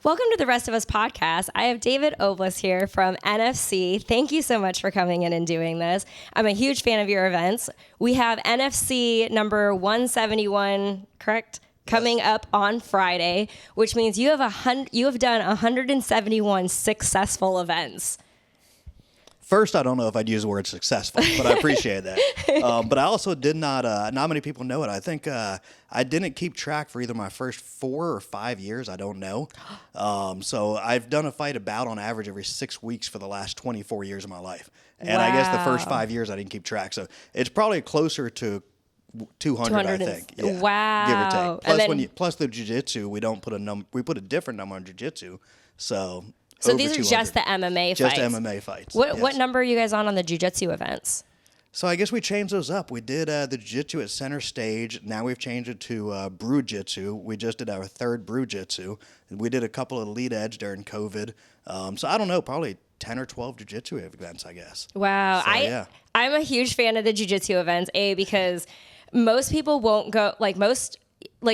Welcome to the Rest of Us podcast. I have David Oblas here from NFC. Thank you so much for coming in and doing this. I'm a huge fan of your events. We have NFC number 171, correct? Coming up on Friday, which means you have done 171 successful events. First, I don't know if I'd use the word successful, but I appreciate that. But I also did not many people know it. I think I didn't keep track for either my first 4 or 5 years. I don't know. So I've done a fight about on average every 6 weeks for the last 24 years of my life. And I guess the first 5 years I didn't keep track. So it's probably closer to 200 I think. Yeah, wow. Give or take. Plus the jiu-jitsu, we don't put a number. We put a different number on jiu-jitsu. So these are just the MMA fights? Just MMA fights. What number are you guys on the jiu-jitsu events? So I guess we changed those up. We did the jiu-jitsu at center stage. Now we've changed it to brew-jitsu. We just did our third brew-jitsu. We did a couple of lead edge during COVID. So I don't know, probably 10 or 12 jiu-jitsu events, I guess. Wow. So, I'm a huge fan of the jiu-jitsu events, because most people won't go,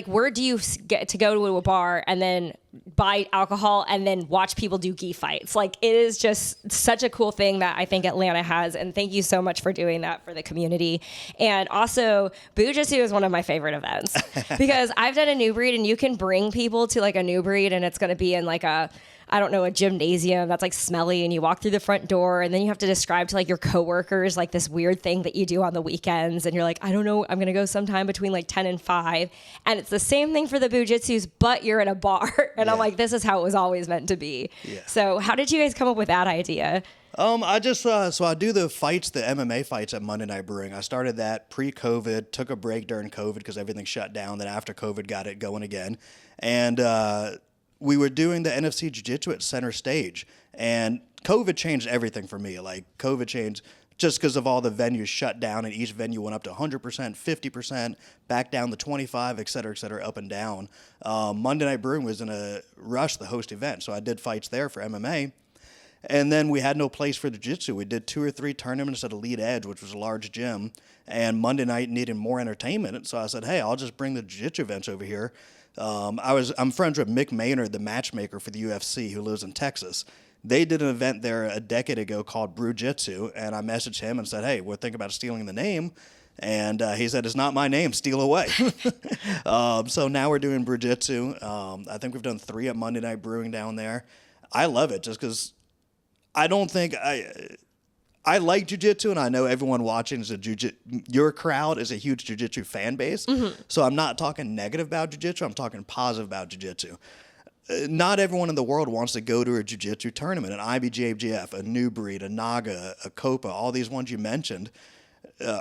where do you get to go to a bar and then buy alcohol and then watch people do gi fights? It is just such a cool thing that I think Atlanta has. And thank you so much for doing that for the community. And also, Boo-Jitsu is one of my favorite events because I've done a new breed, and you can bring people to a new breed, and it's going to be in a gymnasium that's smelly, and you walk through the front door, and then you have to describe to your coworkers this weird thing that you do on the weekends, and you're I don't know, I'm gonna go sometime between 10 and 5, and it's the same thing for the Boo-Jitsus, but you're in a bar, and I'm this is how it was always meant to be. Yeah. So how did you guys come up with that idea? I just so I do the fights, the MMA fights at Monday Night Brewing. I started that pre-COVID, took a break during COVID because everything shut down. Then after COVID, got it going again, and we were doing the NFC Jiu-Jitsu at center stage, and COVID changed everything for me. COVID changed just because of all the venues shut down, and each venue went up to 100%, 50%, back down to 25, et cetera, up and down. Monday Night Brewing was in a rush to host event, so I did fights there for MMA. And then we had no place for the jiu-jitsu. We did 2 or 3 tournaments at Elite Edge, which was a large gym, and Monday night needed more entertainment. So I said, hey, I'll just bring the jiu-jitsu events over here. I'm friends with Mick Maynard, the matchmaker for the UFC, who lives in Texas. They did an event there a decade ago called Brew-Jitsu, and I messaged him and said, hey, we're thinking about stealing the name. And he said, it's not my name, steal away. So now we're doing Brew-Jitsu. I think we've done 3 at Monday Night Brewing down there. I love it just because I don't think I like jiu-jitsu, and I know everyone watching is your crowd is a huge jiu-jitsu fan base. Mm-hmm. So I'm not talking negative about jiu-jitsu. I'm talking positive about jiu-jitsu. Not everyone in the world wants to go to a jiu-jitsu tournament, an IBJJF, a New Breed, a Naga, a Copa. All these ones you mentioned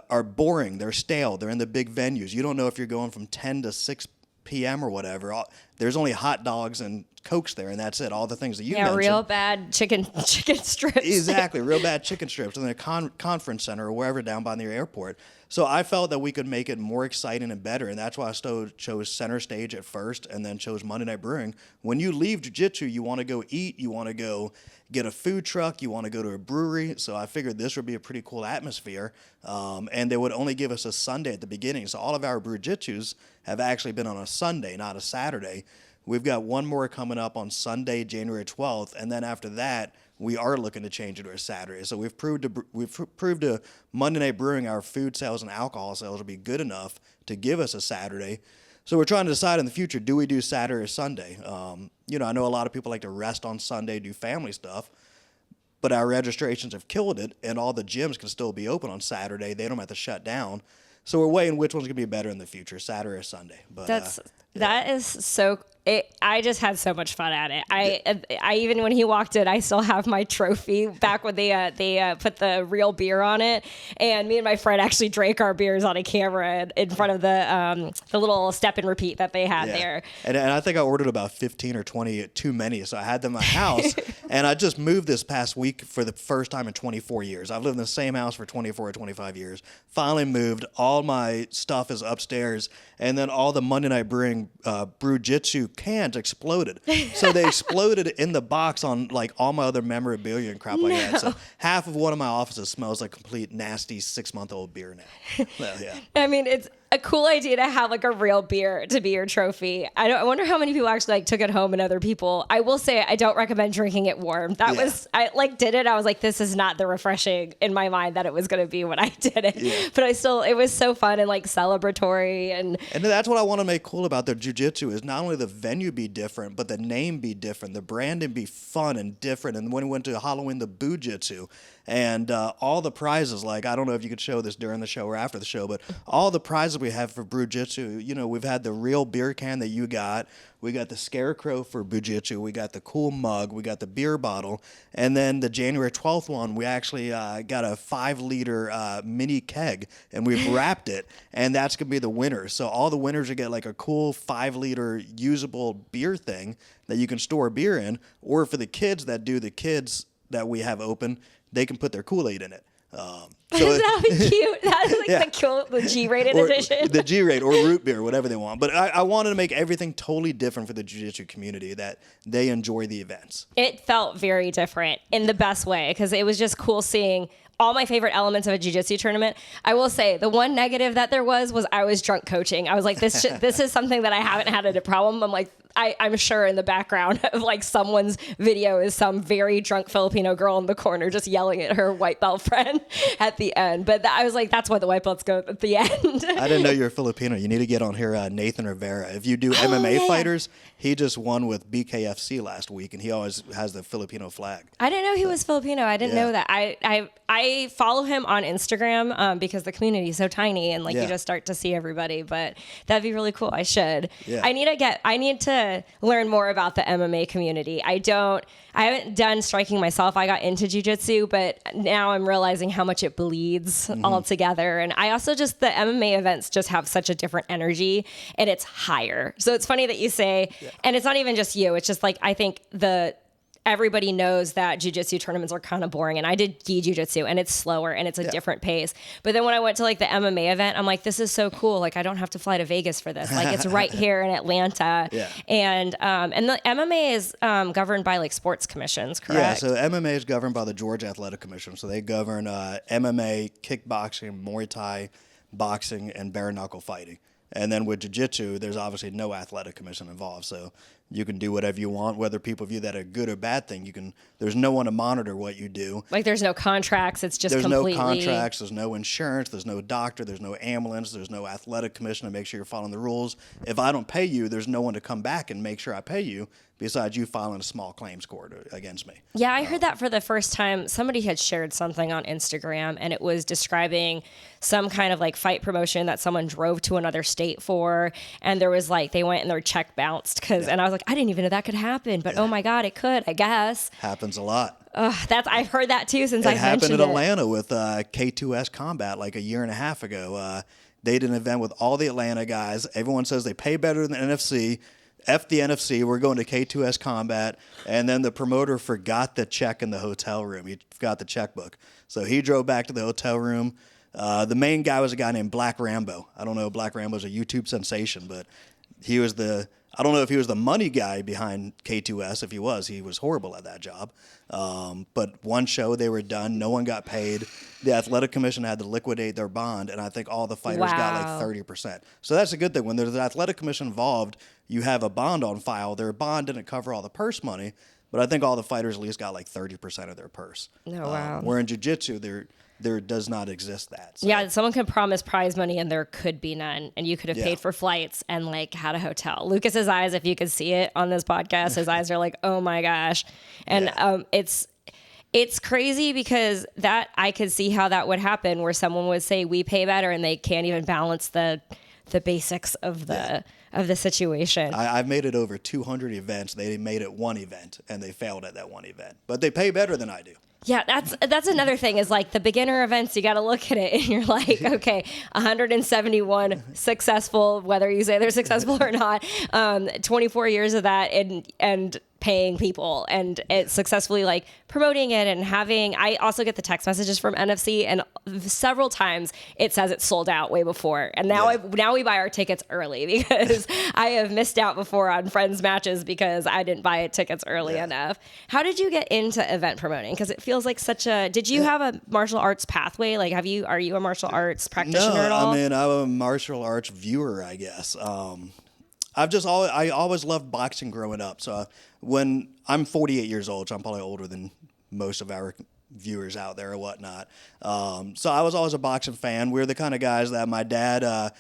are boring. They're stale. They're in the big venues. You don't know if you're going from 10 to 6 p.m. or whatever. There's only hot dogs and Cokes there, and that's it. All the things that you mentioned. Yeah, real bad chicken strips. Exactly, real bad chicken strips in a conference center or wherever down by the airport. So I felt that we could make it more exciting and better, and that's why I chose center stage at first and then chose Monday Night Brewing. When you leave jiu-jitsu, you want to go eat, you want to go get a food truck, you want to go to a brewery. So I figured this would be a pretty cool atmosphere, and they would only give us a Sunday at the beginning. So all of our brew-jitsus have actually been on a Sunday, not a Saturday. We've got one more coming up on Sunday, January 12th, and then after that, we are looking to change it to a Saturday. So we've proved to Monday Night Brewing our food sales and alcohol sales will be good enough to give us a Saturday. So we're trying to decide in the future, do we do Saturday or Sunday? I know a lot of people like to rest on Sunday, do family stuff, but our registrations have killed it, and all the gyms can still be open on Saturday. They don't have to shut down. So we're weighing which one's going to be better in the future, Saturday or Sunday. But that is so. I just had so much fun at it. I even when he walked in, I still have my trophy back when they put the real beer on it, and me and my friend actually drank our beers on a camera in front of the little step and repeat that they had there. And I think I ordered about 15 or 20 too many, so I had them in my house. And I just moved this past week for the first time in 24 years. I've lived in the same house for 24 or 25 years. Finally moved. All my stuff is upstairs, and then all the Monday Night Brewing Brew-Jitsu cans exploded. So they exploded in the box on all my other memorabilia and crap like that. So half of one of my offices smells like complete nasty 6-month-old beer now. Well, yeah. I mean, a cool idea to have like a real beer to be your trophy. I wonder how many people actually like took it home and other people. I will say I don't recommend drinking it warm. I like did it. I was like, this is not the refreshing in my mind that it was going to be when I did it. Yeah. But it was so fun and like celebratory. And that's what I want to make cool about the jiu-jitsu is not only the venue be different, but the name be different, the branding be fun and different. And when we went to Halloween, the Boo-Jitsu, and all the prizes, like, I don't know if you could show this during the show or after the show, but all the prizes we have for Boo-Jitsu, you know, we've had the real beer can that you got. We got the scarecrow for Boo-Jitsu. We got the cool mug. We got the beer bottle. And then the January 12th one, we actually got a 5-liter mini keg, and we've wrapped it, and that's going to be the winner. So all the winners will get like a cool 5-liter usable beer thing that you can store beer in, or for the kids that do the kids that we have open, they can put their Kool-Aid in it. So that would be cute. That is like the G-rated edition. The G-rate or root beer, whatever they want. But I wanted to make everything totally different for the jiu-jitsu community, that they enjoy the events. It felt very different in the best way, because it was just cool seeing all my favorite elements of a jiu-jitsu tournament. I will say the one negative that there was I was drunk coaching. I was like, this is something that I haven't had a problem. I'm like, I'm sure in the background of like someone's video is some very drunk Filipino girl in the corner just yelling at her white belt friend at the end. But I was like, that's why the white belts go at the end. I didn't know you were Filipino. You need to get on here, Nathan Rivera. If you do MMA fighters, he just won with BKFC last week, and he always has the Filipino flag. I didn't know he was Filipino. I didn't know that. I follow him on Instagram because the community is so tiny, and like you just start to see everybody. But that'd be really cool. I should. Yeah. I need to learn more about the MMA community. I haven't done striking myself. I got into jiu-jitsu, but now I'm realizing how much it bleeds all together. And I also the MMA events just have such a different energy, and it's higher. So it's funny that you say, and it's not even just you. It's just like, I think everybody knows that jiu-jitsu tournaments are kind of boring, and I did gi jiu-jitsu, and it's slower and it's a different pace. But then when I went to like the MMA event, I'm like, this is so cool. Like, I don't have to fly to Vegas for this. Like, it's right here in Atlanta. Yeah. And the MMA is governed by like sports commissions, correct? Yeah. So MMA is governed by the Georgia Athletic Commission. So they govern MMA, kickboxing, Muay Thai, boxing, and bare knuckle fighting. And then with jiu-jitsu, there's obviously no athletic commission involved. So you can do whatever you want, whether people view that a good or bad thing. There's no one to monitor what you do. Like, there's no contracts. It's just there's completely... no contracts. There's no insurance. There's no doctor. There's no ambulance. There's no athletic commission to make sure you're following the rules. If I don't pay you, there's no one to come back and make sure I pay you, besides you filing a small claims court against me. Yeah, I heard that for the first time. Somebody had shared something on Instagram, and it was describing some kind of like fight promotion that someone drove to another state for, and there was like, they went and their check bounced and I was like, I didn't even know that could happen, but oh my God, it could, I guess. Happens a lot. I've heard that too since I mentioned it. It happened in Atlanta with K2S Combat like a year and a half ago. They did an event with all the Atlanta guys. Everyone says they pay better than the NFC. F the NFC, we're going to K2S Combat. And then the promoter forgot the check in the hotel room. He forgot the checkbook. So he drove back to the hotel room. The main guy was a guy named Black Rambo. I don't know if Black Rambo's a YouTube sensation, but he was I don't know if he was the money guy behind K2S. If he was horrible at that job. But one show, they were done. No one got paid. The athletic commission had to liquidate their bond, and I think all the fighters got like 30%. So that's a good thing. When there's an athletic commission involved, you have a bond on file. Their bond didn't cover all the purse money, but I think all the fighters at least got like 30% of their purse. Oh, wow. Where in jiu-jitsu, there does not exist that. So. Yeah, someone could promise prize money and there could be none, and you could have paid for flights and like had a hotel. Lucas's eyes, if you could see it on this podcast, his eyes are like, oh my gosh. And it's crazy because that I could see how that would happen, where someone would say we pay better and they can't even balance the basics of the situation. I've made it over 200 events. They made it one event and they failed at that one event, but they pay better than I do. Yeah, that's another thing is like the beginner events, you got to look at it and you're like, okay, 171 successful, whether you say they're successful or not, 24 years of that and paying people and it's successfully like promoting it and having. I also get the text messages from NFC, and several times it says it's sold out way before. And now now we buy our tickets early because I have missed out before on friends' matches because I didn't buy tickets early enough. How did you get into event promoting? Because it feels like such a. Did you have a martial arts pathway? Like, are you a martial arts practitioner at all? I mean, I'm a martial arts viewer, I guess. I always loved boxing growing up. So when I'm 48 years old, so I'm probably older than most of our viewers out there or whatnot. So I was always a boxing fan. We were the kind of guys that my dad,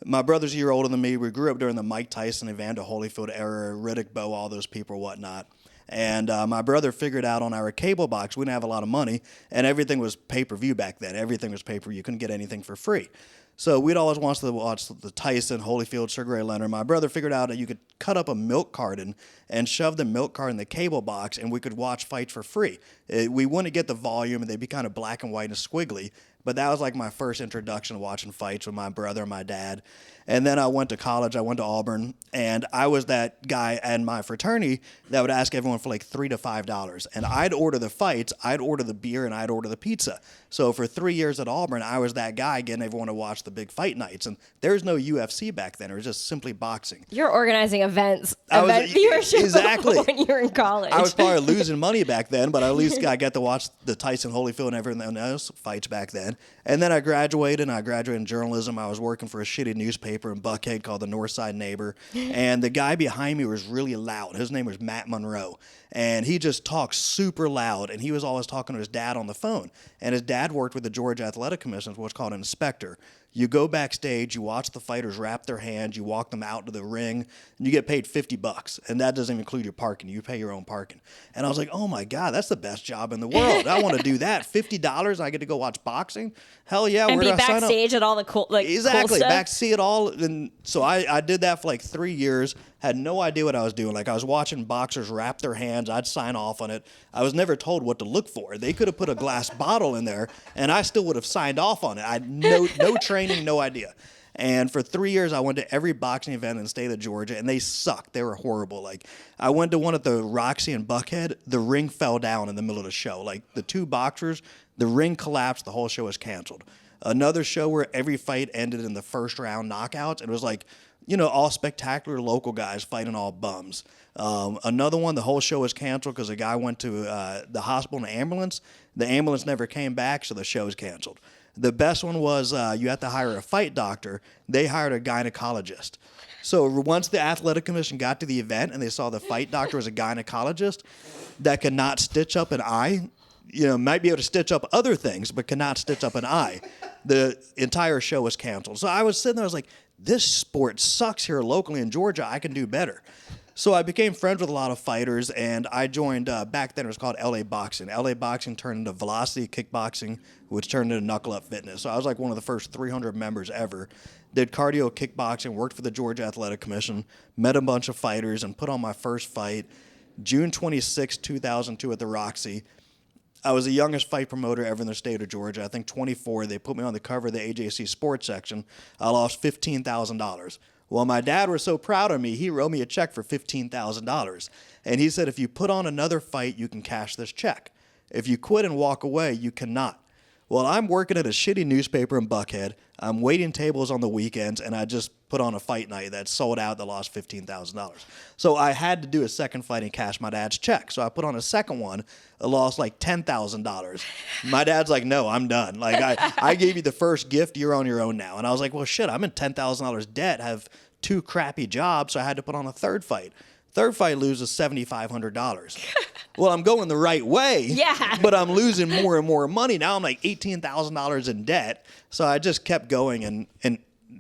my brother's a year older than me. We grew up during the Mike Tyson, Evander Holyfield era, Riddick Bowe, all those people, whatnot. And my brother figured out on our cable box, we didn't have a lot of money, and everything was pay-per-view back then. Everything was pay-per-view. You couldn't get anything for free. So we'd always watch the Tyson, Holyfield, Sugar Ray Leonard. My brother figured out that you could cut up a milk carton and shove the milk carton in the cable box, and we could watch fights for free. We wouldn't get the volume, and they'd be kind of black and white and squiggly. But that was like my first introduction to watching fights with my brother and my dad. And then I went to college. I went to Auburn, and I was that guy in my fraternity that would ask everyone for like $3 to $5. And I'd order the fights, I'd order the beer, and I'd order the pizza. So for 3 years at Auburn, I was that guy getting everyone to watch the big fight nights. And there's no UFC back then. It was just simply boxing. You're organizing event viewership exactly. when you were in college. I was probably losing money back then, but at least I got to watch the Tyson, Holyfield, and everything else fights back then. And then I graduated in journalism. I was working for a shitty newspaper in Buckhead called the Northside Neighbor. And the guy behind me was really loud. His name was Matt Monroe. And he just talked super loud. And he was always talking to his dad on the phone. And his dad worked with the Georgia Athletic Commission, what's called an inspector. You go backstage, you watch the fighters wrap their hands, you walk them out to the ring, and you get paid $50. And that doesn't include your parking. You pay your own parking. And I was like, oh my God, that's the best job in the world. I want to do that. $50, I get to go watch boxing? Hell yeah. And be backstage at all the cool, exactly, cool stuff. backstage at all. And so I did that for like 3 years, had no idea what I was doing. Like I was watching boxers wrap their hands. I'd sign off on it. I was never told what to look for. They could have put a glass bottle in there, and I still would have signed off on it. I had no training, no idea. And for 3 years, I went to every boxing event in the state of Georgia, and they sucked. They were horrible. Like, I went to one at the Roxy in Buckhead. The ring fell down in the middle of the show. Like, the two boxers, the ring collapsed. The whole show was canceled. Another show where every fight ended in the first round knockouts. It was like, all spectacular local guys fighting all bums. Another one, the whole show was canceled because a guy went to the hospital in an ambulance. The ambulance never came back, so the show was canceled. The best one was you had to hire a fight doctor. They hired a gynecologist. So once the athletic commission got to the event and they saw the fight doctor was a gynecologist that could not stitch up an eye, might be able to stitch up other things, but cannot stitch up an eye, the entire show was canceled. So I was sitting there, I was like, this sport sucks here locally in Georgia. I can do better. So I became friends with a lot of fighters, and I joined, back then it was called LA Boxing. LA Boxing turned into Velocity Kickboxing, which turned into Knuckle Up Fitness. So I was like one of the first 300 members ever. Did cardio kickboxing, worked for the Georgia Athletic Commission, met a bunch of fighters, and put on my first fight June 26, 2002 at the Roxy. I was the youngest fight promoter ever in the state of Georgia. I think 24. They put me on the cover of the AJC sports section. I lost $15,000. Well, my dad was so proud of me, he wrote me a check for $15,000. And he said, if you put on another fight, you can cash this check. If you quit and walk away, you cannot. Well, I'm working at a shitty newspaper in Buckhead. I'm waiting tables on the weekends, and I just put on a fight night that sold out that lost $15,000. So I had to do a second fight and cash my dad's check. So I put on a second one. It lost like $10,000. My dad's like, no, I'm done. Like, I gave you the first gift. You're on your own now. And I was like, well, shit, I'm in $10,000 debt, have 2 crappy jobs, so I had to put on a third fight. Third fight loses $7,500. Well, I'm going the right way, yeah, but I'm losing more and more money. Now I'm like $18,000 in debt. So I just kept going. And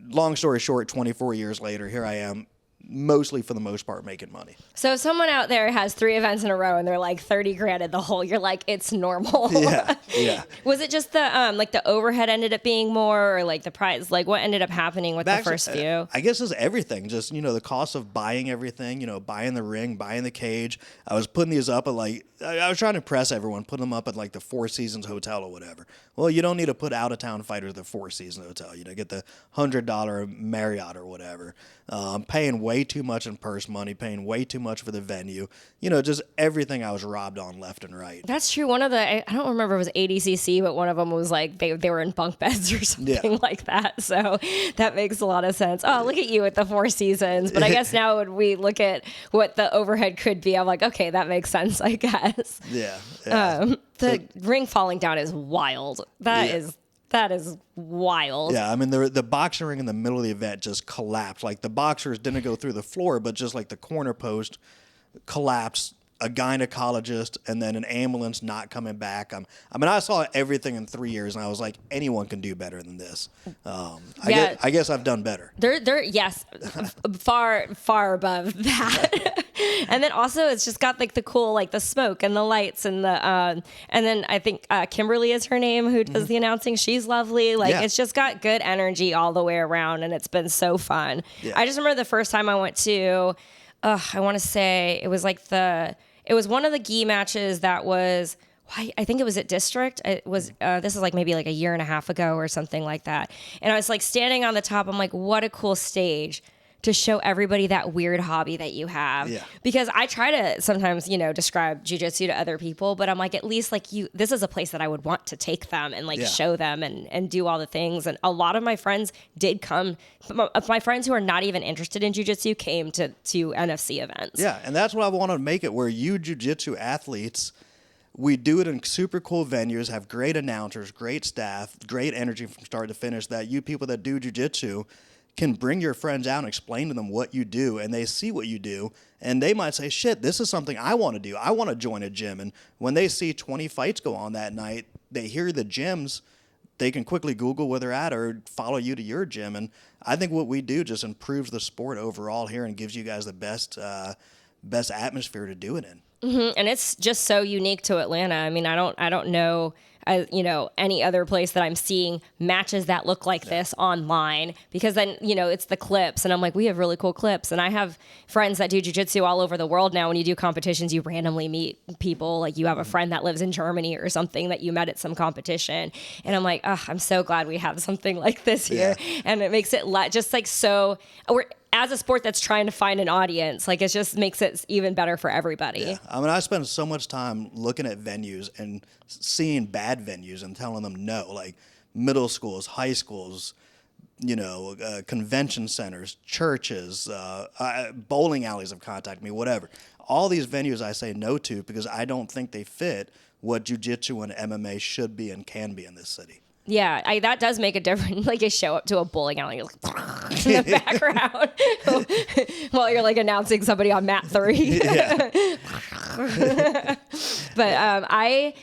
long story short, 24 years later, here I am, mostly for the most part making money. So if someone out there has 3 events in a row and they're like 30 grand at the whole, you're like, it's normal. Yeah. Was it just the overhead ended up being more, or like the price, like what ended up happening with the first few? I guess it's everything. Just, the cost of buying everything, buying the ring, buying the cage. I was putting these up at I was trying to impress everyone, put them up at like the Four Seasons Hotel or whatever. Well, you don't need to put out-of-town fighters at the Four Seasons Hotel. Get the $100 Marriott or whatever. I'm paying way way too much in purse money, paying way too much for the venue. Just everything I was robbed on left and right. That's true. One of I don't remember if it was ADCC, but one of them was like they were in bunk beds or something like that. So that makes a lot of sense. Oh, look at you with the Four Seasons. But I guess now when we look at what the overhead could be, I'm like, okay, that makes sense, I guess. Yeah. The ring falling down is wild. That is wild. Yeah, I mean, the boxing ring in the middle of the event just collapsed. Like, the boxers didn't go through the floor, but just like the corner post collapsed, a gynecologist, and then an ambulance not coming back. I saw everything in 3 years, and I was like, anyone can do better than this. I guess I've done better. Yes, far above that. And then also it's just got like the cool, like the smoke and the lights and and then I think Kimberly is her name who does the announcing. She's lovely. Like it's just got good energy all the way around, and it's been so fun. Yeah. I just remember the first time I went to, I want to say it was one of the gi matches that was, I think it was at District. It was, this is like maybe like a year and a half ago or something like that. And I was like standing on the top. I'm like, what a cool stage to show everybody that weird hobby that you have. Yeah. Because I try to sometimes, describe jiu-jitsu to other people, but I'm like, at least like this is a place that I would want to take them and show them and do all the things. And a lot of my friends did come. My friends who are not even interested in jiu-jitsu came to NFC events. Yeah. And that's what I want to make it, where you jiu-jitsu athletes, we do it in super cool venues, have great announcers, great staff, great energy from start to finish, that you people that do jiu-jitsu can bring your friends out and explain to them what you do, and they see what you do, and they might say, shit, this is something I want to do. I want to join a gym. And when they see 20 fights go on that night, they hear the gyms, they can quickly Google where they're at or follow you to your gym. And I think what we do just improves the sport overall here and gives you guys the best atmosphere to do it in. Mm-hmm. And it's just so unique to Atlanta. I mean, I don't know, any other place that I'm seeing matches that look like this online, because then, it's the clips, and I'm like, we have really cool clips. And I have friends that do jiu-jitsu all over the world now. When you do competitions, you randomly meet people, like you have a friend that lives in Germany or something that you met at some competition. And I'm like, I'm so glad we have something like this here. Yeah. And it makes it just like, so as a sport that's trying to find an audience, like it just makes it even better for everybody. Yeah. I mean, I spend so much time looking at venues and seeing bad venues and telling them no, like middle schools, high schools, convention centers, churches, bowling alleys have contacted me, whatever. All these venues I say no to because I don't think they fit what jiu-jitsu and MMA should be and can be in this city. Yeah, that does make a difference. Like you show up to a bowling alley, you're like in the background while you're like announcing somebody on mat 3. Yeah. But I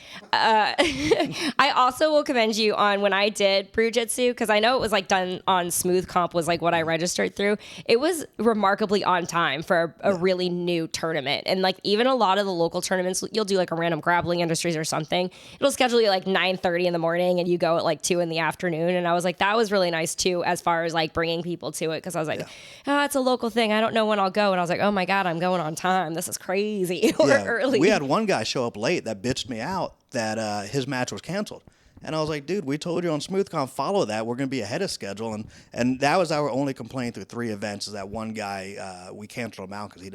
also will commend you on when I did Jiu-Jitsu, because I know it was like done on Smooth Comp was like what I registered through. It was remarkably on time for a really new tournament. And like even a lot of the local tournaments, you'll do like a random grappling industries or something. It'll schedule you like 9:30 in the morning and you go at like 2 in the afternoon. And I was like, that was really nice too, as far as like bringing people to it. Cause I was like, it's a local thing. I don't know when I'll go. And I was like, oh my God, I'm going on time. This is crazy. Early. We had one guy show up late that bitched me out that his match was canceled. And I was like, dude, we told you on SmoothCon, follow that. We're going to be ahead of schedule. And that was our only complaint through 3 events, is that one guy, we canceled him out because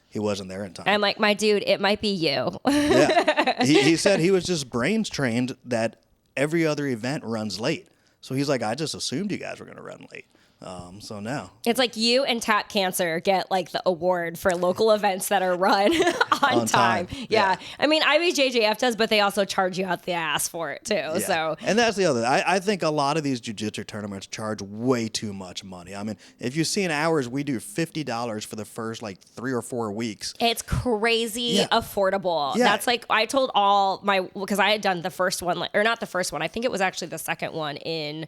he wasn't there in time. I'm like, my dude, it might be you. Yeah. He said he was just brains trained that every other event runs late. So he's like, I just assumed you guys were going to run late. So now it's like you and Tap Cancer get like the award for local events that are run on time. Yeah. I mean, IBJJF does, but they also charge you out the ass for it too. Yeah. So, and that's the other, I think a lot of these jiu-jitsu tournaments charge way too much money. I mean, if you see in hours, we do $50 for the first like 3 or 4 weeks. It's crazy affordable. Yeah. That's like, I told all because I had done the first one, or not the first one. I think it was actually the second one in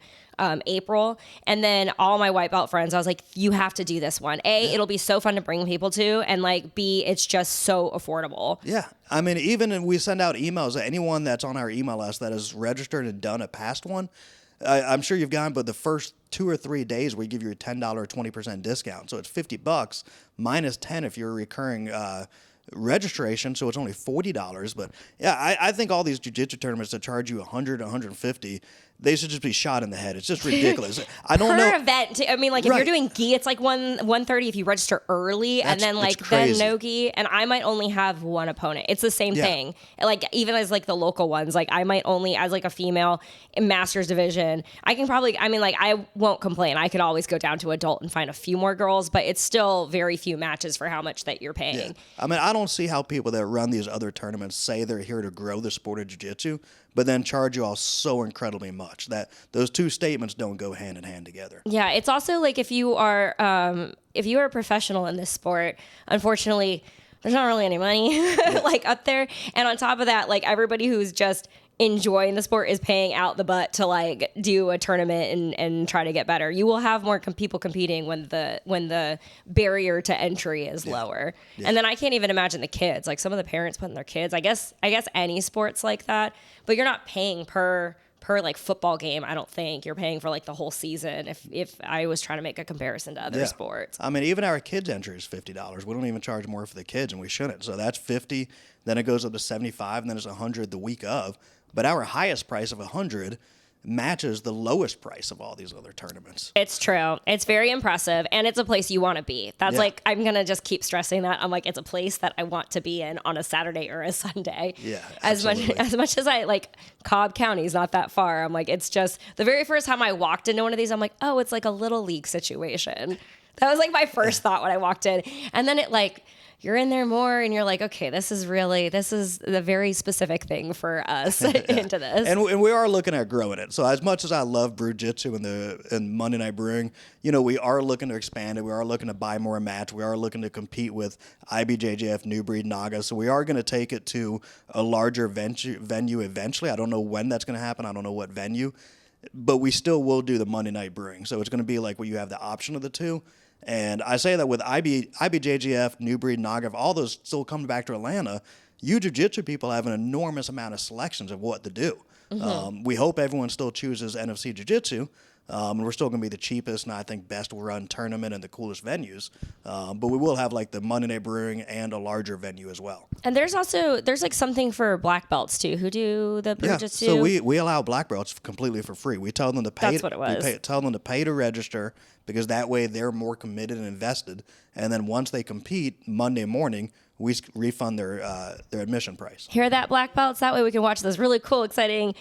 April. And then all my white belt friends, I was like, you have to do this one. It'll be so fun to bring people to, and like B, it's just so affordable. Yeah. I mean, even we send out emails, anyone that's on our email list that has registered and done a past one, I'm sure you've gotten, but the first 2 or 3 days we give you a $10 20% discount. So it's $50 minus 10 if you're a recurring registration, so it's only $40. But yeah, I think all these jiu-jitsu tournaments that charge you $100, $150, they should just be shot in the head. It's just ridiculous. I don't per know. event. I mean, like if you're doing gi, it's like 130 if you register early, and then like then no gi. And I might only have one opponent. It's the same thing. Like even as like the local ones, like I might only as like a female in masters division. I can probably. I mean, like I won't complain. I could always go down to adult and find a few more girls, but it's still very few matches for how much that you're paying. Yeah. I mean, I don't see how people that run these other tournaments say they're here to grow the sport of jiu-jitsu, but then charge you all so incredibly much. That those two statements don't go hand in hand together. Yeah, it's also like if you are a professional in this sport, unfortunately, there's not really any money like up there. And on top of that, like everybody who's just enjoying the sport is paying out the butt to like do a tournament and try to get better. You will have more people competing when the barrier to entry is lower. Yeah. And then I can't even imagine the kids, like some of the parents putting their kids, I guess any sports like that, but you're not paying per like football game. I don't think you're paying for like the whole season. If I was trying to make a comparison to other sports, I mean, even our kids entry is $50. We don't even charge more for the kids, and we shouldn't. So that's $50. Then it goes up to $75, and then it's $100 the week of. But our highest price of $100 matches the lowest price of all these other tournaments. It's true. It's very impressive, and it's a place you want to be. That's like, I'm going to just keep stressing that. I'm like, it's a place that I want to be in on a Saturday or a Sunday. Yeah, as much as I like, Cobb County is not that far. I'm like, it's just the very first time I walked into one of these, I'm like, oh, it's like a little league situation. That was like my first thought when I walked in. And then it like, you're in there more and you're like, okay, this is the very specific thing for us into this. And we are looking at growing it. So as much as I love Brew Jitsu and Monday Night Brewing, you know, we are looking to expand it. We are looking to buy more mats. We are looking to compete with IBJJF, New Breed, Naga. So we are going to take it to a larger venue eventually. I don't know when that's going to happen. I don't know what venue. But we still will do the Monday Night Brewing. So it's going to be like where you have the option of the two. And I say that with IBJJF, New Breed, Naga, if all those still come back to Atlanta, you jiu-jitsu people have an enormous amount of selections of what to do. Mm-hmm. We hope everyone still chooses NFC Jiu-Jitsu. And we're still going to be the cheapest and I think best run tournament and the coolest venues. But we will have like the Monday Night Brewing and a larger venue as well. And there's like something for black belts too who do the Jiu-Jitsu. So we allow black belts completely for free. We tell them to pay. That's what it was. Tell them to pay to register because that way they're more committed and invested. And then once they compete Monday morning, we refund their admission price. Hear that, black belts? That way we can watch those really cool, exciting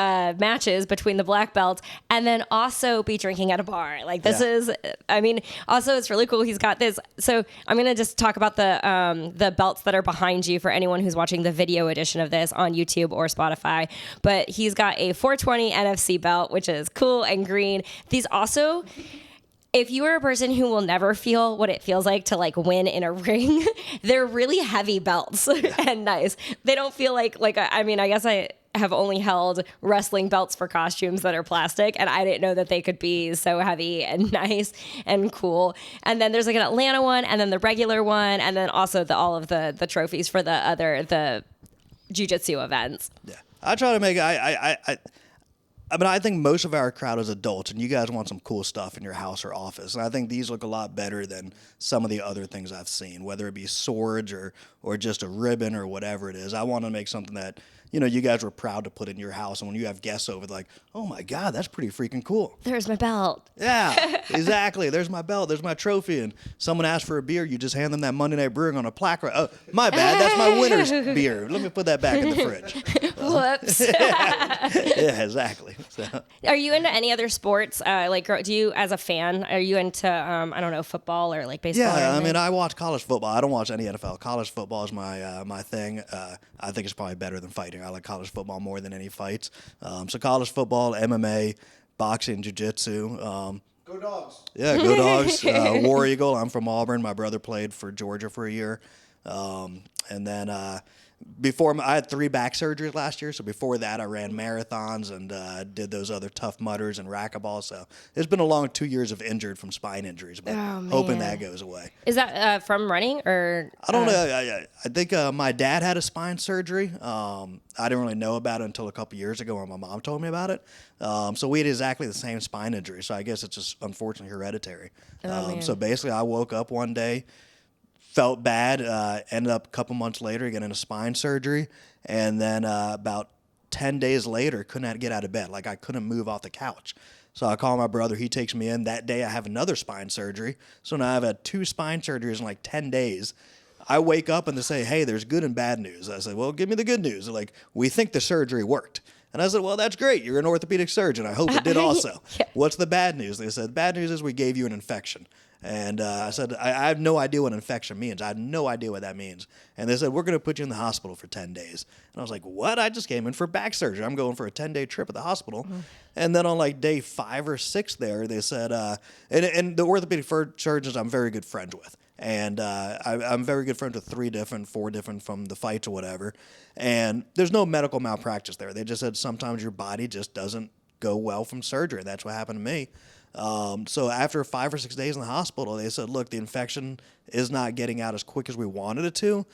matches between the black belts and then also be drinking at a bar. Like this is, I mean, also it's really cool. He's got this. So I'm going to just talk about the belts that are behind you for anyone who's watching the video edition of this on YouTube or Spotify. But he's got a 420 NFC belt, which is cool and green. These also... If you are a person who will never feel what it feels like to like win in a ring, they're really heavy belts and nice. They don't feel like I mean, I guess I have only held wrestling belts for costumes that are plastic, and I didn't know that they could be so heavy and nice and cool. And then there's like an Atlanta one, and then the regular one, and then also all of the trophies for the jiu-jitsu events. Yeah, I try to make I mean, I think most of our crowd is adults, and you guys want some cool stuff in your house or office. And I think these look a lot better than some of the other things I've seen, whether it be swords or just a ribbon or whatever it is. I want to make something that, you know, you guys were proud to put in your house. And when you have guests over, like, oh, my God, that's pretty freaking cool. There's my belt. Yeah, exactly. There's my belt. There's my trophy. And someone asks for a beer, you just hand them that Monday Night Brewing on a placard. Oh, my bad. That's my winner's beer. Let me put that back in the fridge. Whoops. Yeah, exactly. So. Are you into any other sports? Do you, as a fan, are you into, I don't know, football or like baseball? Yeah, I mean, I watch college football. I don't watch any NFL. College football is my thing. I think it's probably better than fighting. I like college football more than any fights. So college football, MMA, boxing, jiu-jitsu. Go Dogs. Yeah, go Dogs. War Eagle. I'm from Auburn. My brother played for Georgia for a year. And then I had 3 back surgeries last year. So before that, I ran marathons and did those other Tough Mudders and racquetball. So it's been a long 2 years of injured from spine injuries, but hoping that goes away. Is that from running or? I don't know. I think my dad had a spine surgery. I didn't really know about it until a couple years ago when my mom told me about it. So we had exactly the same spine injury. So I guess it's just unfortunately hereditary. So basically I woke up one day, felt bad, ended up a couple months later getting a spine surgery, and then about 10 days later, couldn't get out of bed. Like I couldn't move off the couch. So I call my brother. He takes me in. That day I have another spine surgery. So now I've had 2 spine surgeries in like 10 days. I wake up and they say, hey, there's good and bad news. I said, well, give me the good news. They're like, we think the surgery worked. And I said, well, that's great. You're an orthopedic surgeon. I hope it did also. Yeah. What's the bad news? They said, bad news is we gave you an infection. And I said, I have no idea what infection means. I have no idea what that means. And they said, we're going to put you in the hospital for 10 days. And I was like, what? I just came in for back surgery. I'm going for a 10-day trip at the hospital. Mm-hmm. And then on like day 5 or 6 there, they said, and the orthopedic surgeons I'm very good friends with. And I'm very good friends with 4 different from the fights or whatever. And there's no medical malpractice there. They just said sometimes your body just doesn't go well from surgery. That's what happened to me. So after 5 or 6 days in the hospital, they said, look, the infection is not getting out as quick as we wanted it to.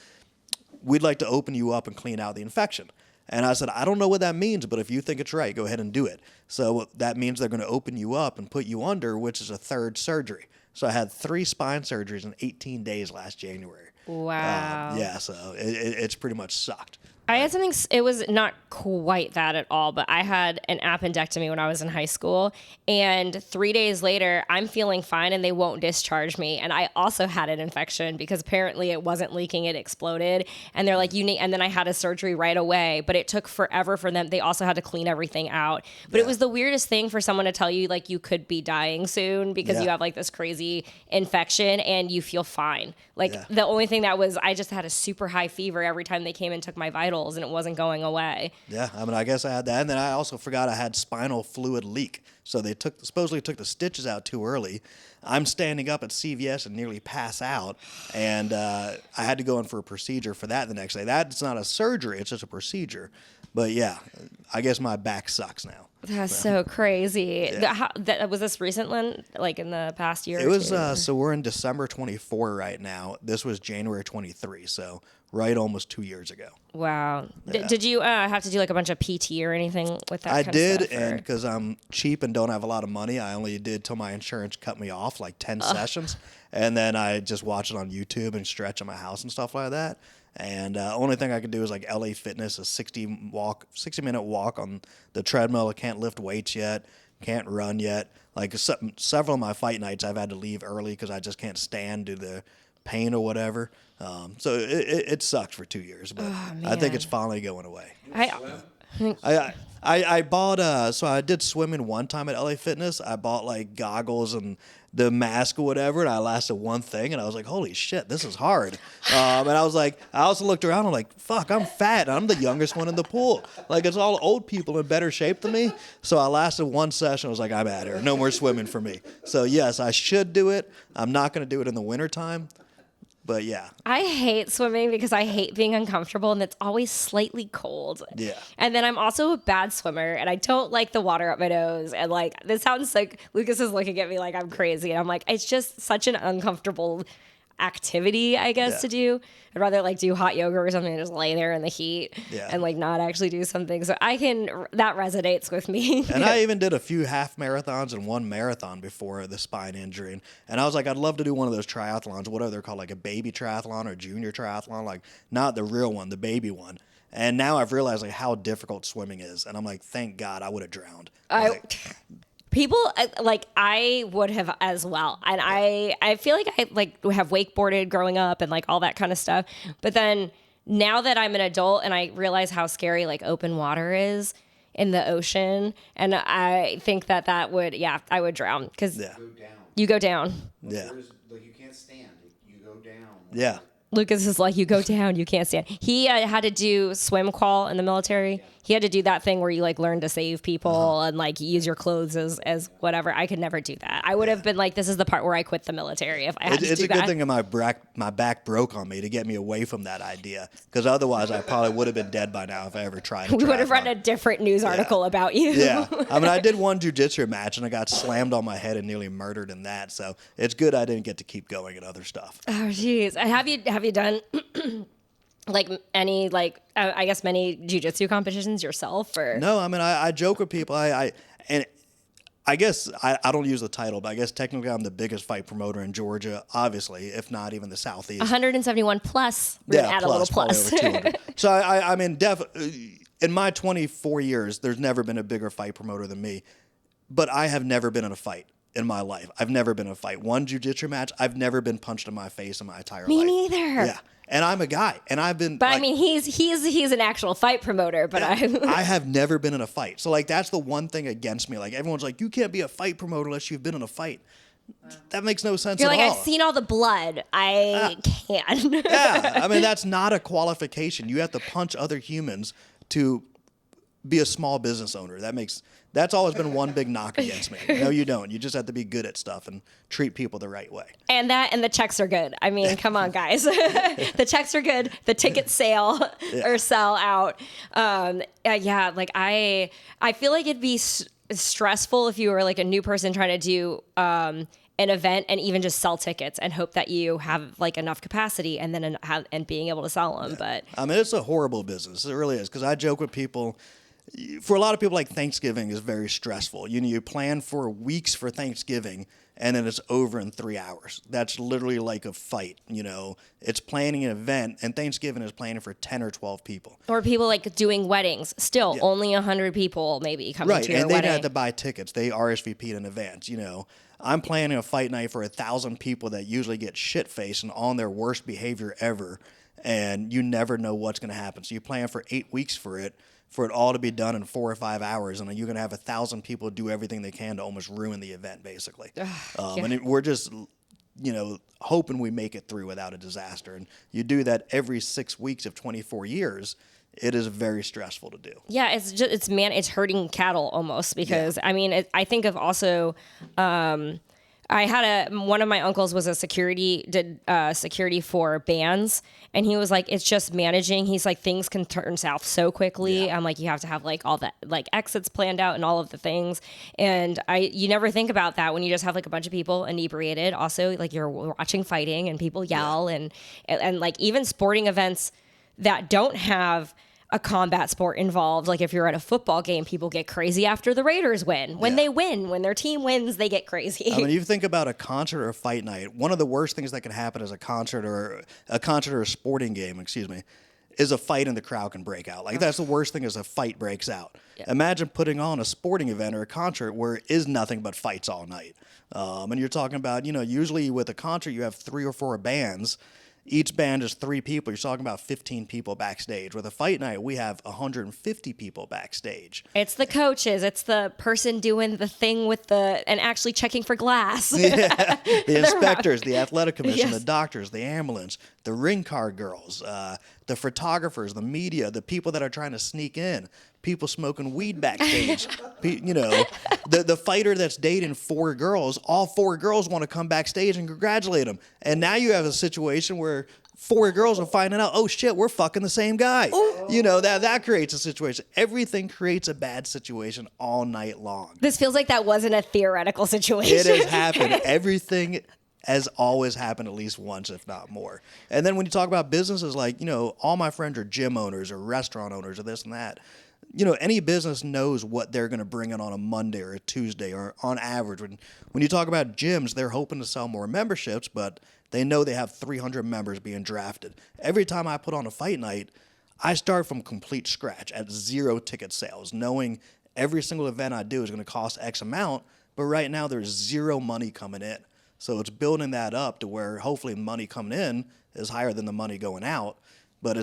We'd like to open you up and clean out the infection. And I said, I don't know what that means, but if you think it's right, go ahead and do it. So that means they're going to open you up and put you under, which is a 3rd surgery. So I had 3 spine surgeries in 18 days last January. Wow. Yeah, so it's pretty much sucked. I had something, it was not quite that at all, but I had an appendectomy when I was in high school. And 3 days later, I'm feeling fine and they won't discharge me. And I also had an infection because apparently it wasn't leaking, it exploded. And they're like, and then I had a surgery right away, but it took forever for them. They also had to clean everything out. But it was the weirdest thing for someone to tell you, like, you could be dying soon because you have like this crazy infection and you feel fine. Like the only thing that was, I just had a super high fever every time they came and took my vitals. And it wasn't going away. Yeah, I mean, I guess I had that. And then I also forgot I had spinal fluid leak. So they supposedly took the stitches out too early. I'm standing up at CVS and nearly pass out. And I had to go in for a procedure for that the next day. That's not a surgery. It's just a procedure. But yeah, I guess my back sucks now. That's so crazy. Yeah. Was this recent one, like in the past year? It was, so we're in December 24 right now. This was January 23. So right almost 2 years ago. Wow. Yeah. Did you have to do like a bunch of PT or anything with that I kind did, of stuff? and because I'm cheap and don't have a lot of money, I only did till my insurance cut me off, like 10 sessions. And then I just watch it on YouTube and stretch in my house and stuff like that. And only thing I can do is like LA Fitness, a 60-minute walk on the treadmill. I can't lift weights yet, can't run yet. Like several of my fight nights, I've had to leave early because I just can't stand due to the pain or whatever. So it sucked for 2 years, but I think it's finally going away. I bought, so I did swimming one time at LA Fitness. I bought like goggles and the mask or whatever, and I lasted one thing, and I was like, holy shit, this is hard. And I was like, I also looked around, I'm like, fuck, I'm fat, and I'm the youngest one in the pool. Like, it's all old people in better shape than me. So I lasted one session, I was like, I'm out of here, no more swimming for me. So yes, I should do it. I'm not going to do it in the wintertime. But yeah. I hate swimming because I hate being uncomfortable and it's always slightly cold. Yeah. And then I'm also a bad swimmer and I don't like the water up my nose. And like, this sounds like Lucas is looking at me like I'm crazy. And I'm like, it's just such an uncomfortable activity, I guess, to do. I'd rather like do hot yoga or something and just lay there in the heat and like not actually do something. So that resonates with me. And I even did a few half marathons and one marathon before the spine injury. And I was like, I'd love to do one of those triathlons, whatever they're called, like a baby triathlon or junior triathlon, like not the real one, the baby one. And now I've realized like how difficult swimming is. And I'm like, thank God I would have drowned. People like I would have as well. And I feel like I like have wakeboarded growing up and like all that kind of stuff. But then now that I'm an adult and I realize how scary like open water is in the ocean, and I think that would, I would drown because you go down. Yeah. Like you can't stand. You go down. Yeah. Lucas is like, you go down, you can't stand. He had to do swim qual in the military. He had to do that thing where you like learn to save people and like use your clothes as whatever. I could never do that. I would have been like, this is the part where I quit the military if I had to do that. It's a good thing that my back broke on me to get me away from that idea, because otherwise I probably would have been dead by now if I ever tried. We would have read a different news article about you. Yeah, I mean, I did one jiu-jitsu match and I got slammed on my head and nearly murdered in that. So it's good I didn't get to keep going in other stuff. Oh, jeez. Have you done like any I guess many jiu-jitsu competitions yourself or? No, I mean I joke with people. I guess I don't use the title, but I guess technically I'm the biggest fight promoter in Georgia, obviously, if not even the Southeast. 171 plus. We're gonna add a little plus. Over 200. So I mean, in my 24 years, there's never been a bigger fight promoter than me. But I have never been in a fight in my life. I've never been in a fight. One jiu-jitsu match, I've never been punched in my face in my entire life. Me neither. Yeah. And I'm a guy, and I've been. But I mean, he's an actual fight promoter. But I have never been in a fight. So like that's the one thing against me. Like everyone's like, you can't be a fight promoter unless you've been in a fight. That makes no sense you're at like, all. I've seen all the blood. I can. Yeah, I mean that's not a qualification. You have to punch other humans to be a small business owner. That's always been one big knock against me. No, you don't. You just have to be good at stuff and treat people the right way. And the checks are good. I mean, come on, guys. The checks are good. The tickets sell or sell out. Yeah, like I feel like it'd be stressful if you were like a new person trying to do an event and even just sell tickets and hope that you have like enough capacity and then and being able to sell them. But I mean, it's a horrible business. It really is. Because I joke with people. For a lot of people, like Thanksgiving is very stressful. You plan for weeks for Thanksgiving, and then it's over in 3 hours. That's literally like a fight. It's planning an event, and Thanksgiving is planning for 10 or 12 people. Or people like doing weddings. Still, only 100 people maybe coming to your wedding. Right, and they had to buy tickets. They RSVP'd in advance. I'm planning a fight night for 1,000 people that usually get shit-faced and on their worst behavior ever, and you never know what's going to happen. So you plan for 8 weeks for it all to be done in 4 or 5 hours, and you're going to have 1,000 people do everything they can to almost ruin the event, basically. And we're just, hoping we make it through without a disaster. And you do that every 6 weeks of 24 years. It is very stressful to do. Yeah, it's herding cattle almost because I mean I think of also. I had one of my uncles was did security for bands, and he was like, it's just managing. He's like, things can turn south so quickly. I'm like, you have to have like all that like exits planned out and all of the things. And you never think about that when you just have like a bunch of people inebriated. Also, like you're watching fighting and people yell and like even sporting events that don't have a combat sport involved. Like if you're at a football game, people get crazy after the Raiders win. When they win, when their team wins, they get crazy. I mean, you think about a concert or a fight night, one of the worst things that can happen as a concert or a sporting game, is a fight and the crowd can break out. Like that's the worst thing is a fight breaks out. Yeah. Imagine putting on a sporting event or a concert where it is nothing but fights all night. And you're talking about, usually with a concert, you have 3 or 4 bands. Each band is 3 people. You're talking about 15 people backstage. With a fight night, we have 150 people backstage. It's the coaches. It's the person doing the thing and actually checking for glass. Yeah. The inspectors, the athletic commission, the doctors, the ambulance, the ring car girls, the photographers, the media, the people that are trying to sneak in, people smoking weed backstage. The fighter that's dating 4 girls, all 4 girls want to come backstage and congratulate him. And now you have a situation where 4 girls are finding out, oh shit, we're fucking the same guy. That creates a situation. Everything creates a bad situation all night long. This feels like that wasn't a theoretical situation. It has happened. Everything has always happened at least once, if not more. And then when you talk about businesses, like, all my friends are gym owners or restaurant owners or this and that. Any business knows what they're going to bring in on a Monday or a Tuesday or on average. When you talk about gyms, they're hoping to sell more memberships, but they know they have 300 members being drafted. Every time I put on a fight night, I start from complete scratch at 0 ticket sales, knowing every single event I do is going to cost X amount, but right now there's 0 money coming in. So it's building that up to where hopefully money coming in is higher than the money going out, but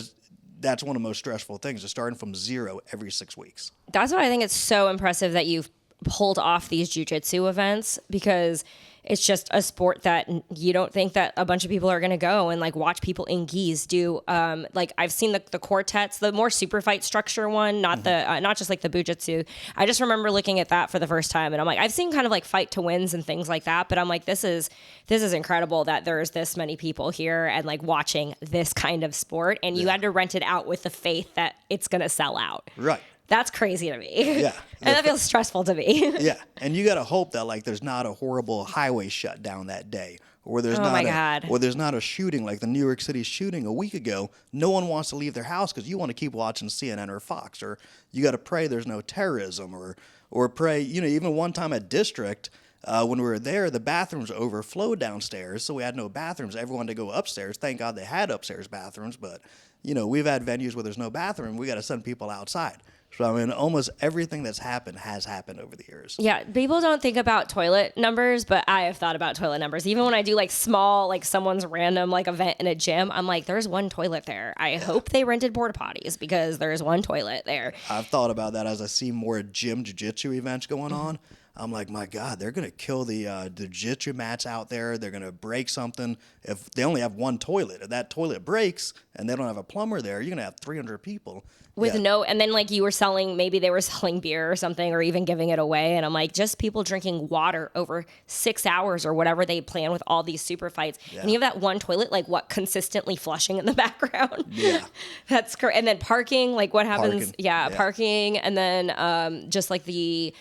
that's one of the most stressful things, is starting from 0 every 6 weeks. That's why I think it's so impressive that you've pulled off these jiu-jitsu events, because it's just a sport that you don't think that a bunch of people are going to go and like watch people in gis do. Like I've seen the quartets, the more super fight structure one, not the not just like the bujitsu. I just remember looking at that for the first time, and I'm like, I've seen kind of like fight to wins and things like that, but I'm like, this is incredible that there's this many people here and like watching this kind of sport, and you had to rent it out with the faith that it's going to sell out. Right. That's crazy to me. Yeah. And that feels stressful to me. Yeah. And you got to hope that like there's not a horrible highway shutdown that day, or there's there's not a shooting like the New York City shooting a week ago. No one wants to leave their house because you want to keep watching CNN or Fox, or you got to pray there's no terrorism, or pray, even one time at District, when we were there, the bathrooms overflowed downstairs, so we had no bathrooms. Everyone to go upstairs. Thank God they had upstairs bathrooms, but we've had venues where there's no bathroom. We got to send people outside. So, I mean, almost everything that's happened has happened over the years. Yeah, people don't think about toilet numbers, but I have thought about toilet numbers. Even when I do like small, like someone's random like event in a gym, I'm like, there's one toilet there. I hope they rented porta potties because there's one toilet there. I've thought about that as I see more gym jiu-jitsu events going on. I'm like, my God, they're going to kill the jiu-jitsu mats out there. They're going to break something. If they only have one toilet, if that toilet breaks and they don't have a plumber there, you're going to have 300 people. With and then like you were selling, maybe they were selling beer or something or even giving it away. And I'm like, just people drinking water over 6 hours or whatever they plan with all these super fights. Yeah. And you have that one toilet, like consistently flushing in the background. Yeah. That's correct. And then parking, like what happens? Parking. Yeah, parking. And then just like the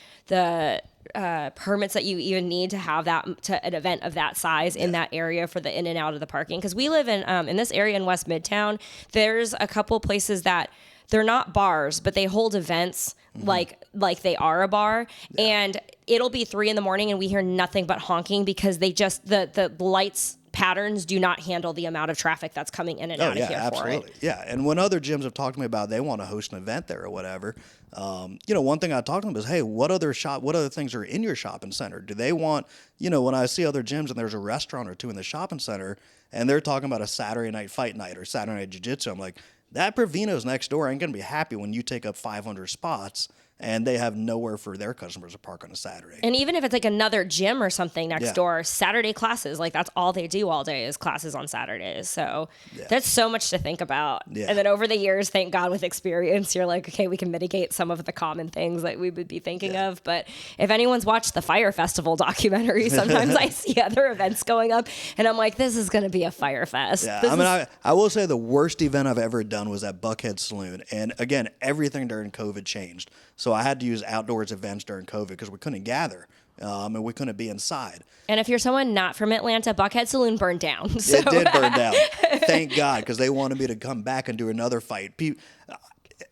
permits that you even need to have that to an event of that size in that area for the in and out of the parking. Because we live in this area in West Midtown. There's a couple places that they're not bars, but they hold events like they are a bar. Yeah. And it'll be 3 a.m. and we hear nothing but honking because they just the lights patterns do not handle the amount of traffic that's coming in and out of here absolutely. for it. Yeah, and when other gyms have talked to me about they want to host an event there or whatever, one thing I talk to them is, hey, what other things are in your shopping center? Do they want, when I see other gyms and there's a restaurant or two in the shopping center and they're talking about a Saturday night fight night or Saturday night jiu-jitsu, I'm like, that Provino's next door ain't going to be happy when you take up 500 spots and they have nowhere for their customers to park on a Saturday. And even if it's like another gym or something next door, Saturday classes, like that's all they do all day is classes on Saturdays. So that's so much to think about. Yeah. And then over the years, thank God with experience, you're like, okay, we can mitigate some of the common things that we would be thinking of. But if anyone's watched the Fire Festival documentary, sometimes I see other events going up and I'm like, this is going to be a fire fest. Yeah. I will say the worst event I've ever done was at Buckhead Saloon. And again, everything during COVID changed. So I had to use outdoors events during COVID because we couldn't gather and we couldn't be inside. And if you're someone not from Atlanta, Buckhead Saloon burned down. So. It did burn down. Thank God, because they wanted me to come back and do another fight.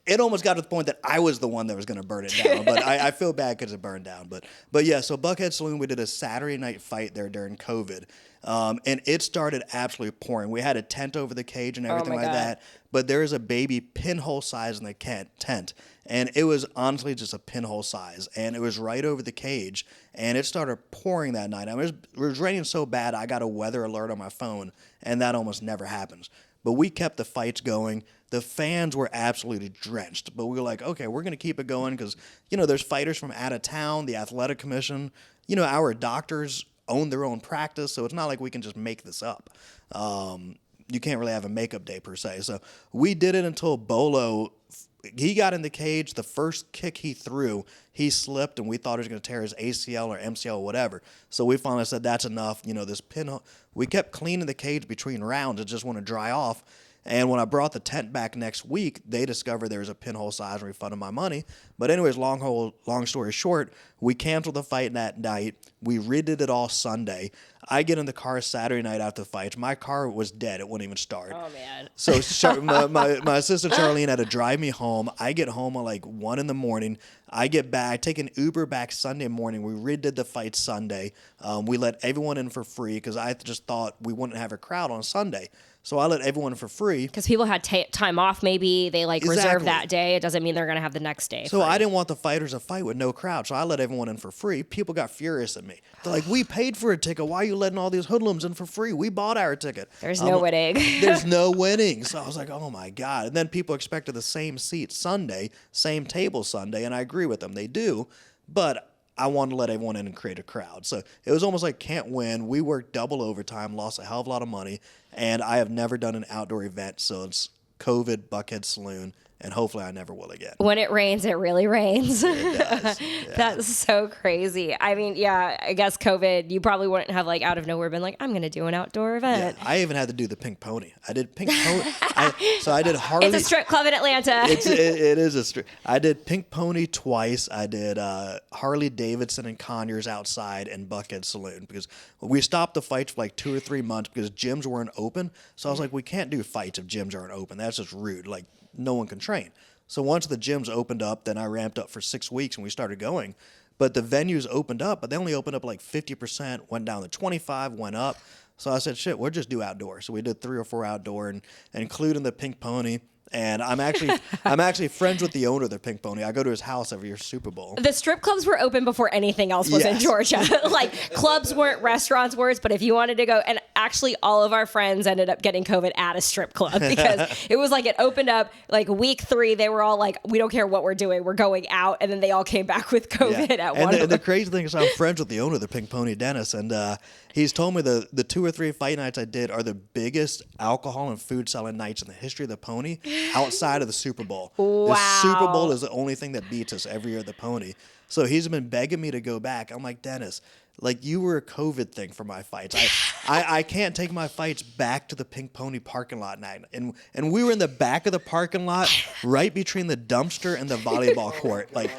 It almost got to the point that I was the one that was going to burn it down, but I feel bad because it burned down. But yeah, so Buckhead Saloon, we did a Saturday night fight there during COVID, and it started absolutely pouring. We had a tent over the cage and everything like that, but there is a baby pinhole size in the tent, and it was honestly just a pinhole size, and it was right over the cage, and it started pouring that night. I mean, it was raining so bad, I got a weather alert on my phone, and that almost never happens. But we kept the fights going. The fans were absolutely drenched, but we were like, okay, we're going to keep it going because, there's fighters from out of town, the athletic commission, our doctors own their own practice, so it's not like we can just make this up. You can't really have a makeup day per se. So we did it until Bolo, he got in the cage. The first kick he threw, he slipped, and we thought he was going to tear his ACL or MCL or whatever. So we finally said, that's enough. This pinhole. We kept cleaning the cage between rounds. It just wanted to dry off. And when I brought the tent back next week, they discovered there was a pinhole size and refunded my money. But anyways, long story short, we canceled the fight that night. We redid it all Sunday. I get in the car Saturday night after the fights. My car was dead. It wouldn't even start. Oh, man. So my assistant Charlene had to drive me home. I get home at like 1 a.m. I get back, I take an Uber back Sunday morning. We redid the fight Sunday. We let everyone in for free because I just thought we wouldn't have a crowd on Sunday. So I let everyone for free. Because people had time off maybe. They reserved that day. It doesn't mean they're going to have the next day. So I didn't want the fighters to fight with no crowd. So I let everyone in for free. People got furious at me. They're like, we paid for a ticket. Why are you letting all these hoodlums in for free? We bought our ticket. There's no winning. There's no winning. So I was like, oh my God. And then people expected the same seat Sunday, same table Sunday. And I agree with them. They do. But I wanted to let everyone in and create a crowd. So it was almost like can't win. We worked double overtime, lost a hell of a lot of money, and I have never done an outdoor event since COVID, Buckhead Saloon, and hopefully I never will again. When it rains, it really rains. It does. Yeah. That's so crazy. I mean, yeah, I guess COVID, you probably wouldn't have out of nowhere been like, I'm going to do an outdoor event. Yeah, I even had to do the Pink Pony. I did Pink Pony. I did Harley. It's a strip club in Atlanta. It is a strip. I did Pink Pony twice. I did Harley Davidson and Conyers outside and Buckhead Saloon because we stopped the fights for 2 or 3 months because gyms weren't open. So I was like, we can't do fights if gyms aren't open. That's just rude. No one can train. So once the gyms opened up, then I ramped up for 6 weeks and we started going. But the venues opened up, but they only opened up 50%, went down to 25, went up. So I said, shit, we'll just do outdoor. So we did 3 or 4 outdoor, and including the Pink Pony. And I'm actually friends with the owner of the Pink Pony. I go to his house every year Super Bowl. The strip clubs were open before anything else was in Georgia. Like clubs weren't, restaurants weren't, but if you wanted to go, and actually all of our friends ended up getting COVID at a strip club because it was like it opened up like week 3. They were all like, we don't care what we're doing, we're going out, and then they all came back with COVID at one. And the crazy thing is, I'm friends with the owner of the Pink Pony, Dennis, and he's told me the 2 or 3 fight nights I did are the biggest alcohol and food selling nights in the history of the Pony. Outside of the Super Bowl. Wow. The Super Bowl is the only thing that beats us every year at the Pony. So he's been begging me to go back. I'm like, Dennis, like you were a COVID thing for my fights. I can't take my fights back to the Pink Pony parking lot night. And we were in the back of the parking lot, right between the dumpster and the volleyball court. Like,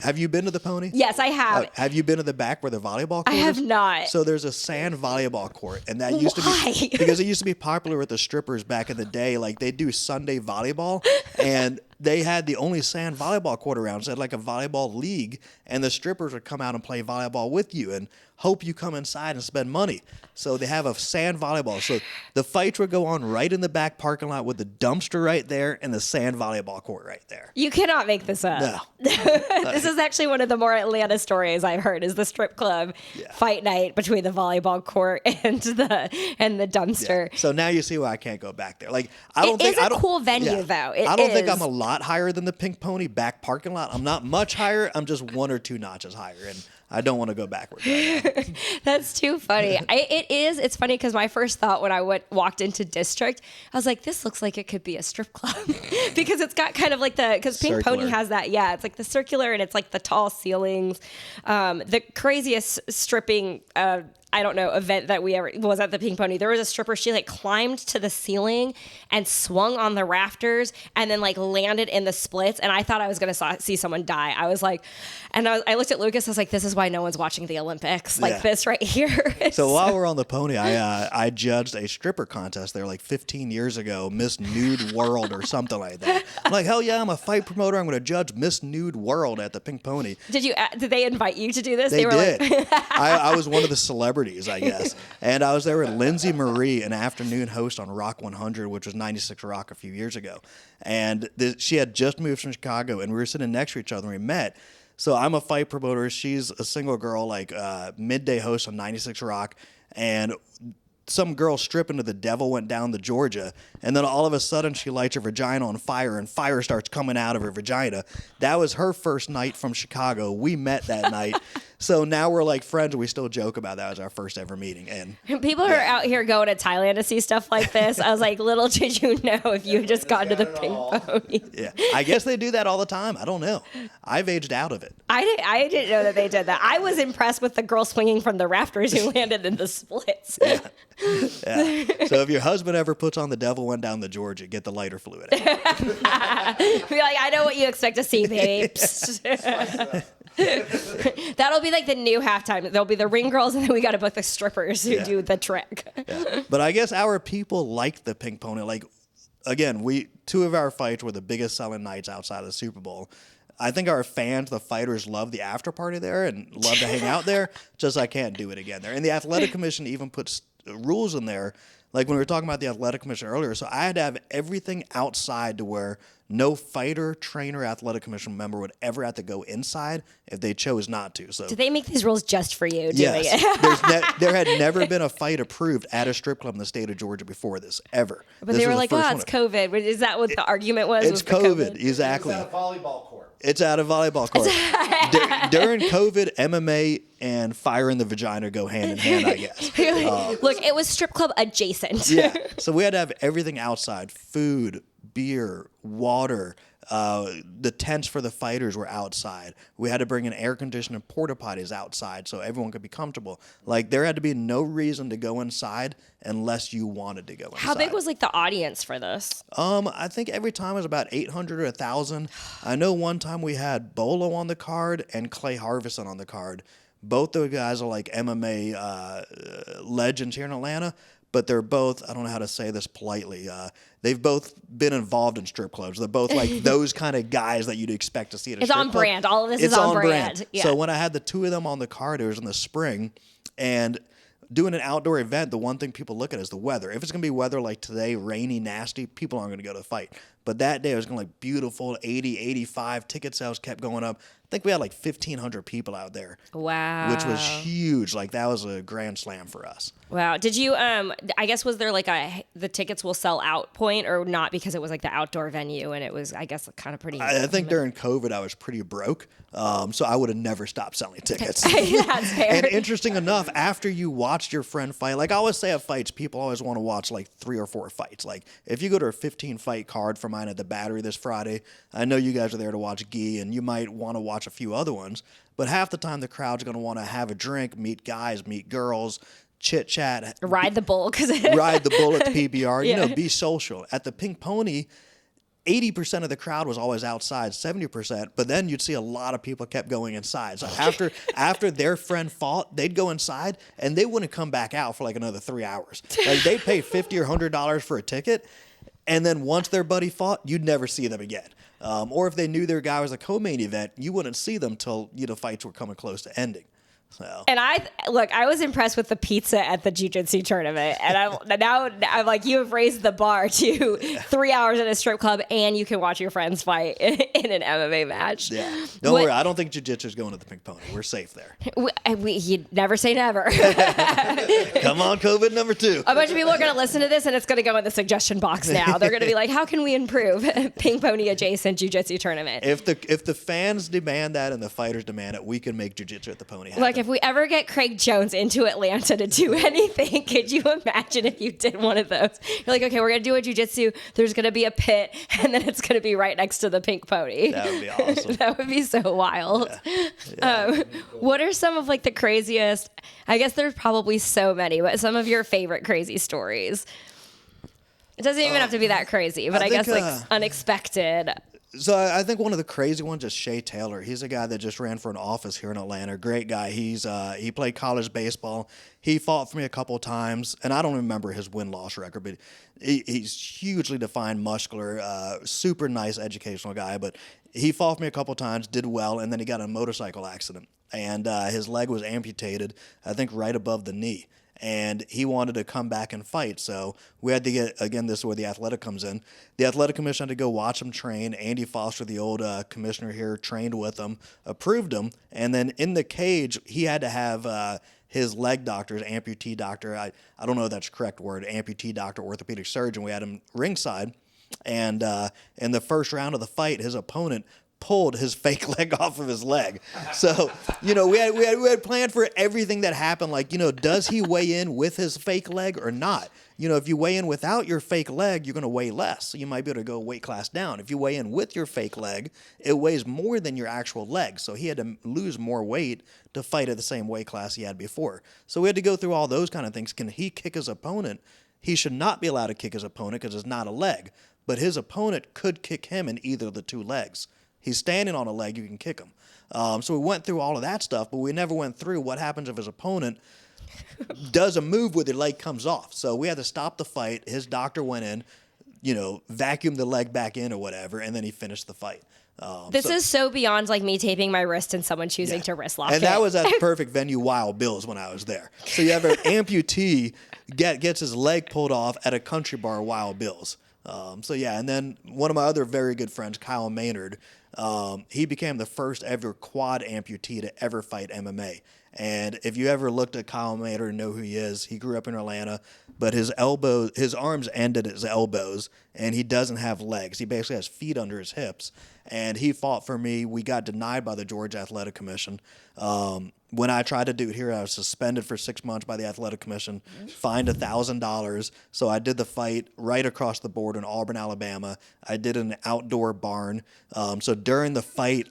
have you been to the Pony? Yes, I have. Have you been to the back where the volleyball court I have is? not. So there's a sand volleyball court, and that used to be because it used to be popular with the strippers back in the day. Like they do Sunday volleyball, and they had the only sand volleyball court around. So they had like a volleyball league, and the strippers would come out and play volleyball with you and hope you come inside and spend money. So they have a sand volleyball. So the fights would go on right in the back parking lot with the dumpster right there and the sand volleyball court right there. You cannot make this up. No. This is actually one of the more Atlanta stories I've heard is the strip club fight night between the volleyball court and the dumpster. Yeah. So now you see why I can't go back there. Like I don't it think is a cool venue though. I don't think I'm a lot higher than the Pink Pony back parking lot. I'm not much higher. I'm just 1 or 2 notches higher, and I don't want to go backwards right now. That's too funny. It's funny because my first thought when I walked into District, I was like, this looks like it could be a strip club because it's got kind of like because Pink Circular. Pony has that. Yeah, it's like the circular and it's like the tall ceilings. The craziest stripping event that we ever was at the Pink Pony. There was a stripper. She like climbed to the ceiling and swung on the rafters and then like landed in the splits. And I thought I was going to see someone die. I was like, and I looked at Lucas. I was like, this is why no one's watching the Olympics like this right here. So while we're on the Pony, I judged a stripper contest there like 15 years ago, Miss Nude World or something like that. I'm like, hell yeah, I'm a fight promoter. I'm going to judge Miss Nude World at the Pink Pony. Did they invite you to do this? They were did. Like I was one of the celebrities, I guess. And I was there with Lindsay Marie, an afternoon host on Rock 100, which was 96 Rock a few years ago. And she had just moved from Chicago, and we were sitting next to each other, and we met. So I'm a fight promoter. She's a single girl, like midday host on 96 Rock. And some girl stripping to the devil went down to Georgia, and then all of a sudden she lights her vagina on fire, and fire starts coming out of her vagina. That was her first night from Chicago. We met that night. So now we're like friends, and we still joke about that as our first ever meeting. And people are out here going to Thailand to see stuff like this. I was like, little did you know if you had just gone to the Pink Pony. Yeah, I guess they do that all the time. I don't know. I've aged out of it. I didn't know that they did that. I was impressed with the girl swinging from the rafters who landed in the splits. Yeah. So if your husband ever puts on The Devil Went Down to Georgia, get the lighter fluid out. Be like, I know what you expect to see, babe. That'll be like the new halftime. There'll be the ring girls, and then we got to book the strippers who do the trick. Yeah. But I guess our people like the Pink Pony. Like, again, 2 of our fights were the biggest selling nights outside of the Super Bowl. I think our fans, the fighters, love the after party there and love to hang out there. Just I can't do it again there. And the athletic commission even puts rules in there. Like when we were talking about the athletic commission earlier, so I had to have everything outside to where no fighter, trainer, athletic commission member would ever have to go inside if they chose not to. So do they make these rules just for you? Yes. Doing it? There had never been a fight approved at a strip club in the state of Georgia before this, ever. But they were like, it's COVID. Is that what the argument was? It's COVID, exactly. It's at a volleyball court. It's at a volleyball court. During COVID, MMA and fire in the vagina go hand in hand, I guess. Look, it was strip club adjacent. Yeah. So we had to have everything outside: food, beer, water. The tents for the fighters were outside. We had to bring in air conditioned porta potties outside so everyone could be comfortable. Like there had to be no reason to go inside unless you wanted to go inside. How big was like the audience for this? I think every time was about 800 or 1,000. I know one time we had Bolo on the card and Clay Harvison on the card. Both those guys are like MMA legends here in Atlanta. But they're both, I don't know how to say this politely, they've both been involved in strip clubs. They're both like those kind of guys that you'd expect to see at a strip club. It's on brand. All of this is on brand. Yeah. So when I had the 2 of them on the card, it was in the spring, and doing an outdoor event, the one thing people look at is the weather. If it's going to be weather like today, rainy, nasty, people aren't going to go to the fight. But that day it was going to like beautiful, 80, 85. Ticket sales kept going up. I think we had like 1,500 people out there. Wow. Which was huge. Like that was a grand slam for us. Wow. Did you, I guess, was there like the tickets will sell out point or not because it was like the outdoor venue and it was, I guess, kind of pretty. I think during COVID I was pretty broke. So I would have never stopped selling tickets. That's fair. And interesting enough, after you watched your friend fight, like I always say at fights, people always want to watch like 3 or 4 fights. Like if you go to a 15 fight card for mine at the Battery this Friday, I know you guys are there to watch Gi and you might want to watch a few other ones, but half the time the crowd's going to want to have a drink, meet guys, meet girls, chit chat, ride the bull ride the bull at the PBR, Yeah. be social. At the Pink Pony, 80% of the crowd was always outside, 70%, but then you'd see a lot of people kept going inside. So after their friend fought, they'd go inside and they wouldn't come back out for like another 3 hours. Like they'd pay $50 or $100 for a ticket, and then once their buddy fought, you'd never see them again. Or if they knew their guy was a co-main event, you wouldn't see them till fights were coming close to ending. So. And I was impressed with the pizza at the jiu-jitsu tournament. And I'm like, you have raised the bar to 3 hours at a strip club and you can watch your friends fight in an MMA match. Yeah. Don't worry. I don't think jiu-jitsu is going to the Pink Pony. We're safe there. You never say never. Come on, COVID number 2. A bunch of people are going to listen to this and it's going to go in the suggestion box now. They're going to be like, how can we improve Pink Pony adjacent jiu-jitsu tournament? If the fans demand that and the fighters demand it, we can make jiu-jitsu at the Pony happen. Like if we ever get Craig Jones into Atlanta to do anything, could you imagine if you did one of those? You're like, okay, we're going to do a jiu-jitsu. There's going to be a pit and then it's going to be right next to the Pink Pony. That would be awesome. That would be so wild. Yeah. What are some of like the craziest, I guess there's probably so many, but some of your favorite crazy stories? It doesn't even have to be that crazy, but I guess like unexpected. So I think one of the crazy ones is Shea Taylor. He's a guy that just ran for an office here in Atlanta. Great guy. He played college baseball. He fought for me a couple of times, and I don't remember his win-loss record, but he's hugely defined, muscular, super nice educational guy. But he fought for me a couple of times, did well, and then he got in a motorcycle accident, and his leg was amputated, I think right above the knee. And he wanted to come back and fight. So we had to get, again, this is where the athletic comes in. The athletic commission had to go watch him train. Andy Foster, the old commissioner here, trained with him, approved him. And then in the cage, he had to have his leg doctor, his amputee doctor, I don't know if that's the correct word, amputee doctor, orthopedic surgeon. We had him ringside. And in the first round of the fight, his opponent pulled his fake leg off of his leg. So, we had planned for everything that happened. Like, does he weigh in with his fake leg or not? If you weigh in without your fake leg, you're going to weigh less. So you might be able to go weight class down. If you weigh in with your fake leg, it weighs more than your actual leg. So he had to lose more weight to fight at the same weight class he had before. So we had to go through all those kind of things. Can he kick his opponent? He should not be allowed to kick his opponent because it's not a leg. But his opponent could kick him in either of the two legs. He's standing on a leg, you can kick him. So we went through all of that stuff, but we never went through what happens if his opponent does a move where their leg comes off. So we had to stop the fight. His doctor went in, vacuumed the leg back in or whatever, and then he finished the fight. This is so beyond like me taping my wrist and someone choosing to wrist lock it. And that was at the perfect venue, Wild Bill's, when I was there. So you have an amputee gets his leg pulled off at a country bar, Wild Bill's. And then one of my other very good friends, Kyle Maynard, he became the first ever quad amputee to ever fight MMA. And if you ever looked at Kyle Maynard and know who he is, he grew up in Atlanta, but his arms ended at his elbows, and he doesn't have legs. He basically has feet under his hips. And he fought for me. We got denied by the Georgia Athletic Commission. When I tried to do it here, I was suspended for 6 months by the Athletic Commission, fined $1,000. So I did the fight right across the border in Auburn, Alabama. I did it in an outdoor barn. So during the fight,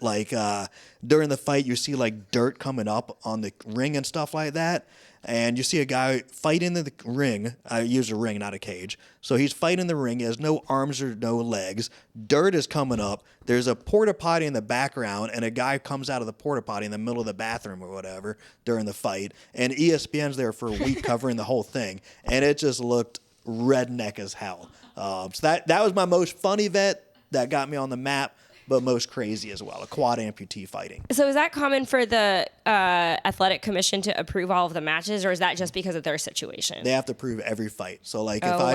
you see like dirt coming up on the ring and stuff like that. And you see a guy fight in the ring. I use a ring, not a cage. So he's fighting the ring. He has no arms or no legs. Dirt is coming up. There's a porta potty in the background, and a guy comes out of the porta potty in the middle of the bathroom or whatever during the fight. And ESPN's there for a week covering the whole thing. And it just looked redneck as hell. So that was my most fun event that got me on the map. but most crazy as well, a quad amputee fighting. So is that common for the athletic commission to approve all of the matches, or is that just because of their situation? They have to prove every fight. So like Oh, if I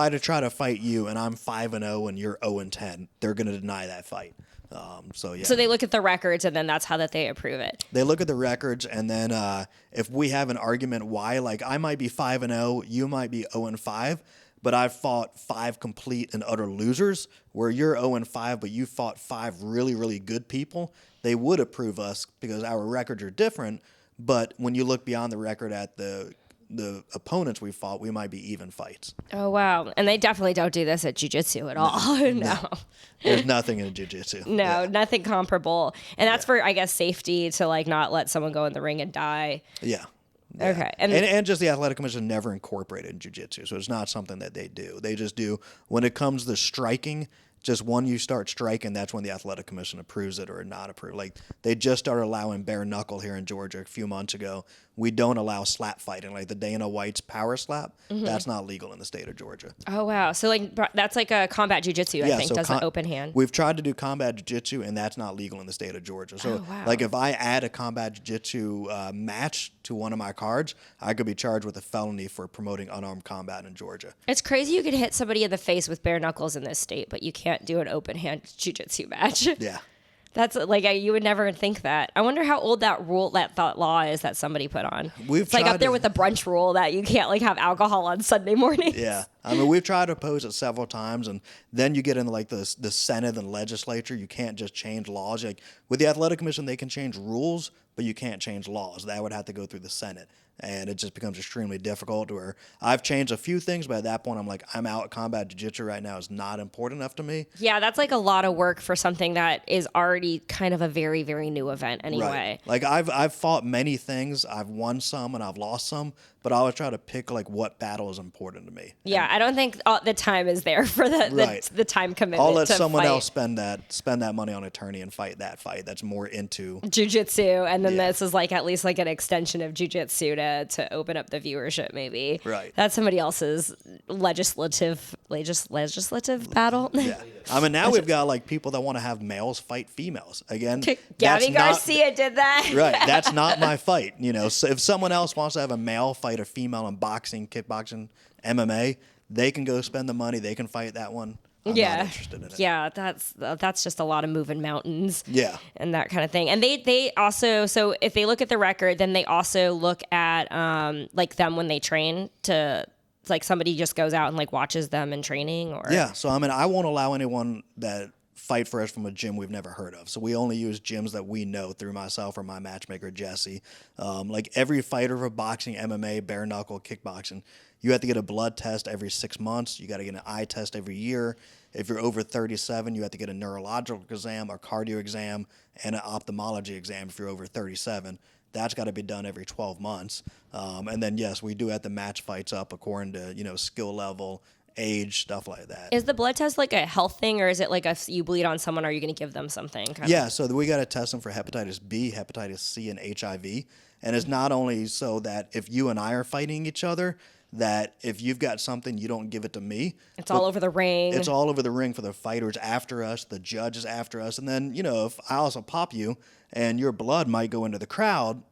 wow. try to fight you and I'm 5-0 and you're 0-10, they're going to deny that fight. So yeah. So they look at the records, and then that's how that they approve it. They look at the records, and then if we have an argument why, like I might be 5-0, you might be 0-5, but I've fought 5 complete and utter losers, where you're 0-5, but you fought 5 really, really good people, they would approve us because our records are different. But when you look beyond the record at the opponents we fought, we might be even fights. Oh, wow. And they definitely don't do this at jiu-jitsu at all. No. There's nothing in jiu-jitsu. No, Yeah. nothing comparable. And that's for, I guess, safety to like not let someone go in the ring and die. Yeah. Okay. And just the athletic commission never incorporated in jiu-jitsu, so it's not something that they do. They just do when it comes to striking. Just when you start striking, that's when the athletic commission approves it or not approve. Like they just started allowing bare knuckle here in Georgia a few months ago. We don't allow slap fighting, like the Dana White's power slap. That's not legal in the state of Georgia. Oh, wow. So like that's like a combat jiu-jitsu, I think, so does an open hand. We've tried to do combat jiu-jitsu, and that's not legal in the state of Georgia. So, Oh, wow. like, if I add a combat jiu-jitsu match to one of my cards, I could be charged with a felony for promoting unarmed combat in Georgia. It's crazy you could hit somebody in the face with bare knuckles in this state, but you can't do an open hand jiu-jitsu match. Yeah. That's like you would never think that. I wonder how old that law is that somebody put on. It's like up there with the brunch rule that you can't like have alcohol on Sunday mornings. Yeah. I mean, we've tried to oppose it several times, and then you get into like the Senate and legislature. You can't just change laws. Like with the athletic commission, they can change rules, but you can't change laws. That would have to go through the Senate. And it just becomes extremely difficult where I've changed a few things, but at that point, I'm like, I'm out. Combat jiu-jitsu right now is not important enough to me. Yeah, that's like a lot of work for something that is already kind of a very, very new event anyway. Right. Like I've fought many things. I've won some and I've lost some, but I always try to pick like what battle is important to me. Yeah, I don't think the time is there for the time commitment. I'll let to someone fight else spend that money on attorney and fight that fight. That's more into jiu-jitsu, and then Yeah. this is like at least like an extension of jiu-jitsu to open up the viewership maybe. Right. That's somebody else's legislative battle. Yeah. I mean, now we've got like people that want to have males fight females. Again, Gabby that's Garcia did that. Right. That's not my fight. You know, so if someone else wants to have a male fight a female in boxing, kickboxing, MMA, they can go spend the money. They can fight that one. I'm not interested in it. Yeah, that's just a lot of moving mountains. Yeah. And that kind of thing. And they also, so if they look at the record, then they also look at like them when they train to like somebody just goes out and like watches them in training or Yeah. So, I mean, I won't allow anyone that fight for us from a gym we've never heard of. So we only use gyms that we know through myself or my matchmaker, Jesse. Like every fighter for boxing, MMA, bare knuckle, kickboxing, you have to get a blood test every 6 months. You got to get an eye test every year. If you're over 37, you have to get a neurological exam, a cardio exam, and an ophthalmology exam if you're over 37. That's got to be done every 12 months. And then, yes, we do have to match fights up according to, you know, skill level, age, stuff like that. Is the blood test like a health thing, or is it like if you bleed on someone, are you going to give them something? Yeah, so we got to test them for hepatitis B, hepatitis C, and HIV. And it's not only so that if you and I are fighting each other, that if you've got something, you don't give it to me. It's all over the ring. It's all over the ring for the fighters after us, the judges after us. And then, you know, if I also pop you and your blood might go into the crowd,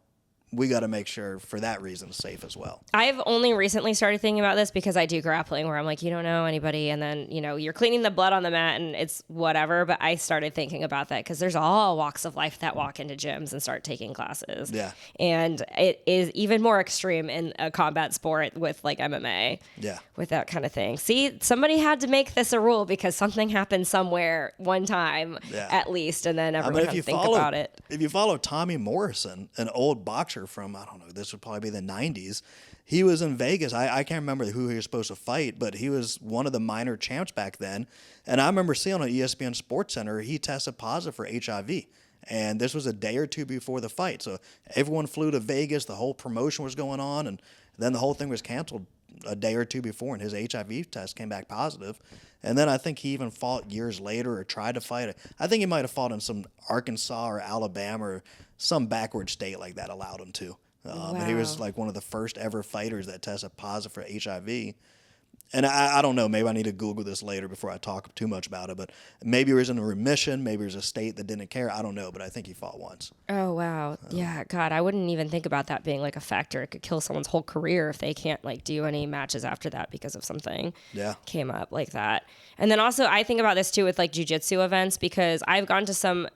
we got to make sure for that reason it's safe as well. I've only recently started thinking about this because I do grappling where I'm like, you don't know anybody. And then, you know, you're cleaning the blood on the mat and it's whatever. But I started thinking about that because there's all walks of life that walk into gyms and start taking classes. Yeah. And it is even more extreme in a combat sport with like MMA. Yeah. With that kind of thing. See, somebody had to make this a rule because something happened somewhere one time at least. And then everyone had to think about it. If you follow Tommy Morrison, an old boxer from, I don't know, this would probably be the 90s. He was in Vegas. I can't remember who he was supposed to fight, but he was one of the minor champs back then. And I remember seeing on ESPN Sports Center, he tested positive for HIV. And this was a day or two before the fight. So everyone flew to Vegas. The whole promotion was going on. And then the whole thing was canceled a day or two before, and his HIV test came back positive. And then I think he even fought years later or tried to fight. I think he might have fought in some Arkansas or Alabama or some backward state like that allowed him to. And he was like one of the first ever fighters that tested positive for HIV. and I don't know, maybe I need to Google this later before I talk too much about it, but maybe he was in a remission, maybe it was a state that didn't care. I don't know, but I think he fought once. Oh, wow. Yeah, God, I wouldn't even think about that being like a factor. It could kill someone's whole career if they can't like do any matches after that because of something came up like that. And then also I think about this too with like jiu-jitsu events, because I've gone to some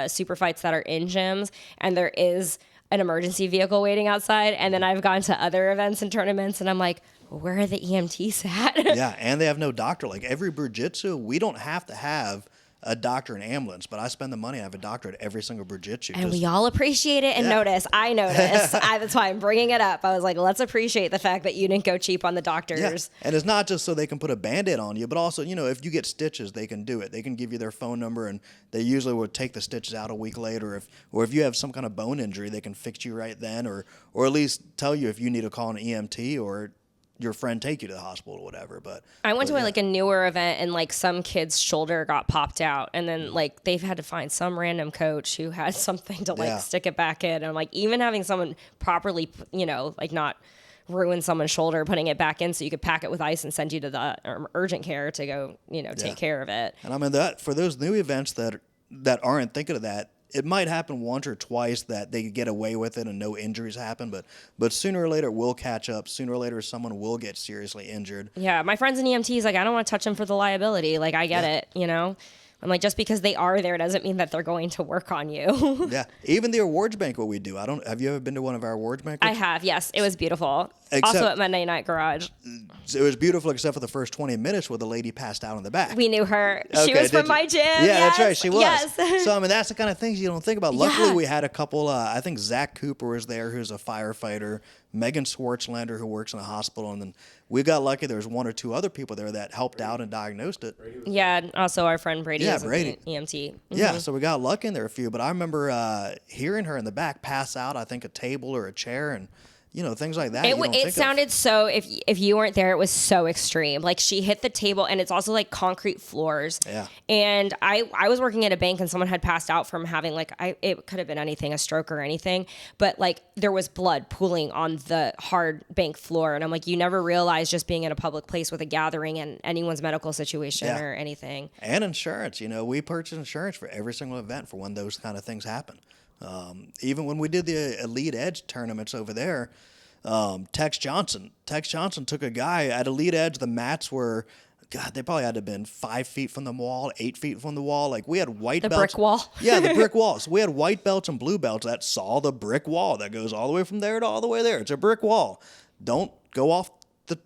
super fights that are in gyms and there is an emergency vehicle waiting outside. And then I've gone to other events and tournaments and I'm like, where are the EMTs at? Yeah, and they have no doctor. Like every Jiu-Jitsu, we don't have to have a doctor and ambulance, but I spend the money. I have a doctor at every single Jiu-Jitsu. And we all appreciate it and notice. I notice. That's why I'm bringing it up. I was like, let's appreciate the fact that you didn't go cheap on the doctors. Yeah. And it's not just so they can put a Band-Aid on you, but also, if you get stitches, they can do it. They can give you their phone number, and they usually will take the stitches out a week later. Or if you have some kind of bone injury, they can fix you right then, or at least tell you if you need to call an EMT or your friend take you to the hospital or whatever. But I went to like a newer event and like some kid's shoulder got popped out, and then like they've had to find some random coach who had something to like stick it back in. And like even having someone properly, like not ruin someone's shoulder, putting it back in so you could pack it with ice and send you to the urgent care to go, take care of it. And I mean that for those new events that aren't thinking of that, it might happen once or twice that they get away with it and no injuries happen, but sooner or later it will catch up. Sooner or later someone will get seriously injured. Yeah, my friends in EMTs, like, I don't want to touch them for the liability. Like, I get it, I'm like, just because they are there doesn't mean that they're going to work on you. Yeah, even the awards banquet we do. Have you ever been to one of our awards banquets? I have, yes. It was beautiful. Also at Monday Night Garage. It was beautiful except for the first 20 minutes where the lady passed out in the back. We knew her. She was from my gym. Yeah, yes. That's right. She was. Yes. So, I mean, that's the kind of things you don't think about. Luckily, we had a couple, I think Zach Cooper was there, who's a firefighter, Megan Swartzlander, who works in a hospital, and then we got lucky there was one or two other people there that helped out and diagnosed it. Yeah, and also our friend Brady is Brady. an EMT. Mm-hmm. Yeah, so we got lucky in there a few, but I remember hearing her in the back pass out, I think a table or a chair, and things like that. It sounded so, if you weren't there, it was so extreme. Like she hit the table, and it's also like concrete floors. Yeah. And I was working at a bank, and someone had passed out from having it could have been anything, a stroke or anything, but like there was blood pooling on the hard bank floor. And I'm like, you never realize just being in a public place with a gathering and anyone's medical situation or anything. And insurance, we purchase insurance for every single event for when those kind of things happen. Even when we did the Elite Edge tournaments over there, Tex Johnson took a guy at Elite Edge. The mats were, God, they probably had to have been 5 feet from the wall, 8 feet from the wall. Like we had white belts. The brick wall. Yeah, the brick wall. So we had white belts and blue belts that saw the brick wall that goes all the way from there to all the way there. It's a brick wall. Don't go off the,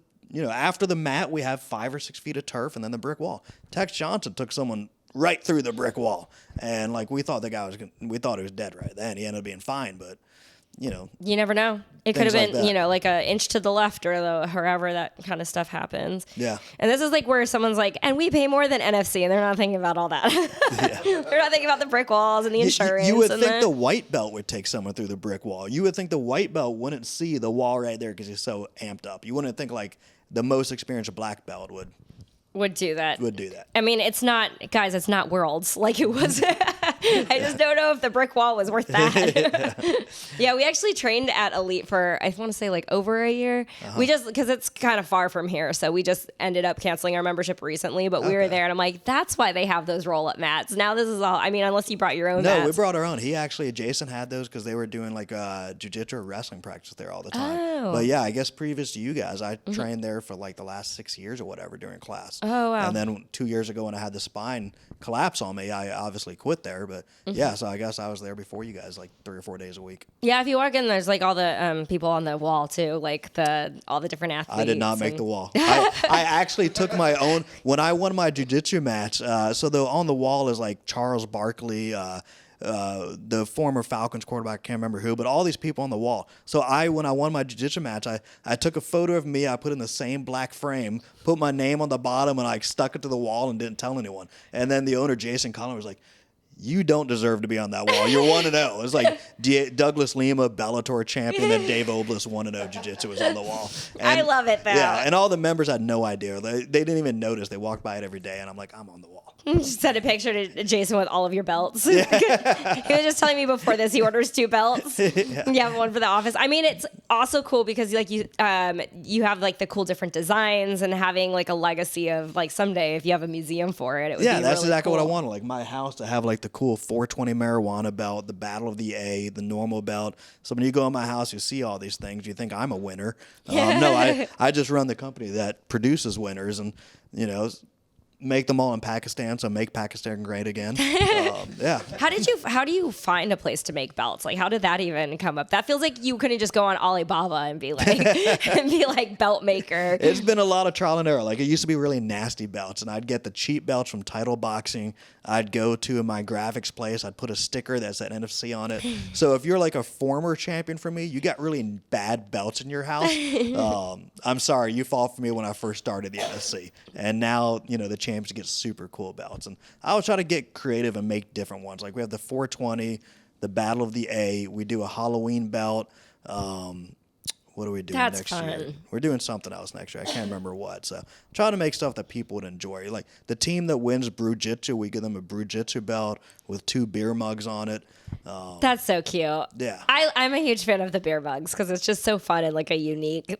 after the mat, we have 5 or 6 feet of turf and then the brick wall. Tex Johnson took someone right through the brick wall, and like we thought he was dead right then. He ended up being fine, but you never know. It could have been like like an inch to the left or however that kind of stuff happens. Yeah. And this is like where someone's like, and we pay more than NFC, and they're not thinking about all that. Yeah. They're not thinking about the brick walls and the insurance. You would think the white belt would take someone through the brick wall. You would think the white belt wouldn't see the wall right there because he's so amped up. You wouldn't think like the most experienced black belt would do that. I mean, it's not Worlds like it was. I just don't know if the brick wall was worth that. Yeah, we actually trained at Elite for, I want to say like over a year. We just, because it's kind of far from here. So we just ended up canceling our membership recently, but we were there and I'm like, that's why they have those roll up mats. Now this is all, I mean, unless you brought your own mats. No, we brought our own. Jason had those because they were doing like jiu-jitsu or wrestling practice there all the time. Oh. But yeah, I guess previous to you guys, I trained there for like the last 6 years or whatever during class. Oh, wow. And then 2 years ago when I had the spine collapse on me, I obviously quit there. But yeah, so I guess I was there before you guys, like 3 or 4 days a week. Yeah, if you walk in, there's like all the people on the wall too, like all the different athletes. I did not make the wall. I actually took my own, when I won my jiu-jitsu match, so on the wall is like Charles Barkley, the former Falcons quarterback, I can't remember who, but all these people on the wall. So when I won my jiu-jitsu match, I took a photo of me, I put in the same black frame, put my name on the bottom, and I stuck it to the wall and didn't tell anyone. And then the owner, Jason Collins, was like, you don't deserve to be on that wall. You're 1-0. It's like Douglas Lima, Bellator champion, then Dave Oblas 1-0 jiu-jitsu was on the wall. I love it, though. Yeah, and all the members had no idea. They didn't even notice. They walked by it every day, and I'm like, I'm on the wall. Just send a picture to Jason with all of your belts. He was just telling me before this he orders 2 belts. You have one for the office. I mean, it's also cool because like you have like the cool different designs and having like a legacy of like someday if you have a museum for it, it would be that's really exactly cool. what I wanted. Like my house to have like the cool 420 marijuana belt, the Battle of the A, the normal belt. So when you go in my house, you see all these things. You think I'm a winner. No, I just run the company that produces winners, and make them all in Pakistan, so make Pakistan great again. Yeah. How do you find a place to make belts? Like, how did that even come up? That feels like you couldn't just go on Alibaba and be like belt maker. It's been a lot of trial and error. Like it used to be really nasty belts, and I'd get the cheap belts from Title Boxing. I'd go to my graphics place. I'd put a sticker that said NFC on it. So if you're like a former champion for me, you got really bad belts in your house. I'm sorry, you fall for me when I first started the NFC, and now the champions get super cool belts. And I would try to get creative and make different ones. Like we have the 420, the Battle of the A. We do a Halloween belt. What are we doing next year? We're doing something else next year. I can't remember what. So try to make stuff that people would enjoy. Like the team that wins Brew-Jitsu, we give them a Brew-Jitsu belt with 2 beer mugs on it. That's so cute. Yeah. I'm a huge fan of the beer mugs because it's just so fun and like a unique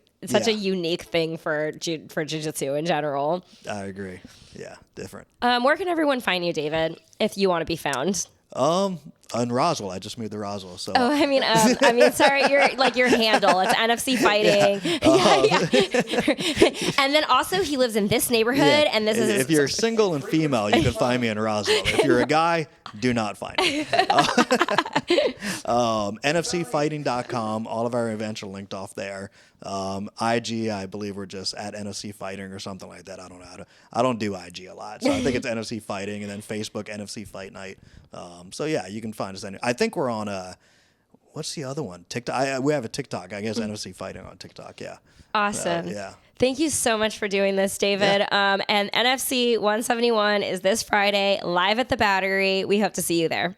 thing for jiu-jitsu in general. I agree. Yeah, different. Where can everyone find you, David, if you want to be found? In Roswell, I just moved to Roswell. So I mean, sorry, your handle. It's NFC Fighting. Yeah. And then also he lives in this neighborhood, and this is. If you're single and female, you can find me in Roswell. If you're a guy, do not find me. NFCfighting.com. All of our events are linked off there. IG, I believe we're just at NFC Fighting or something like that. I don't know. I don't do IG a lot, so I think it's NFC Fighting, and then Facebook NFC Fight Night. So yeah, you can find us. I think we're on what's the other one? TikTok. We have a TikTok. I guess NFC Fighting on TikTok. Yeah. Awesome. Yeah. Thank you so much for doing this, David. Yeah. And NFC 171 is this Friday live at the Battery. We hope to see you there.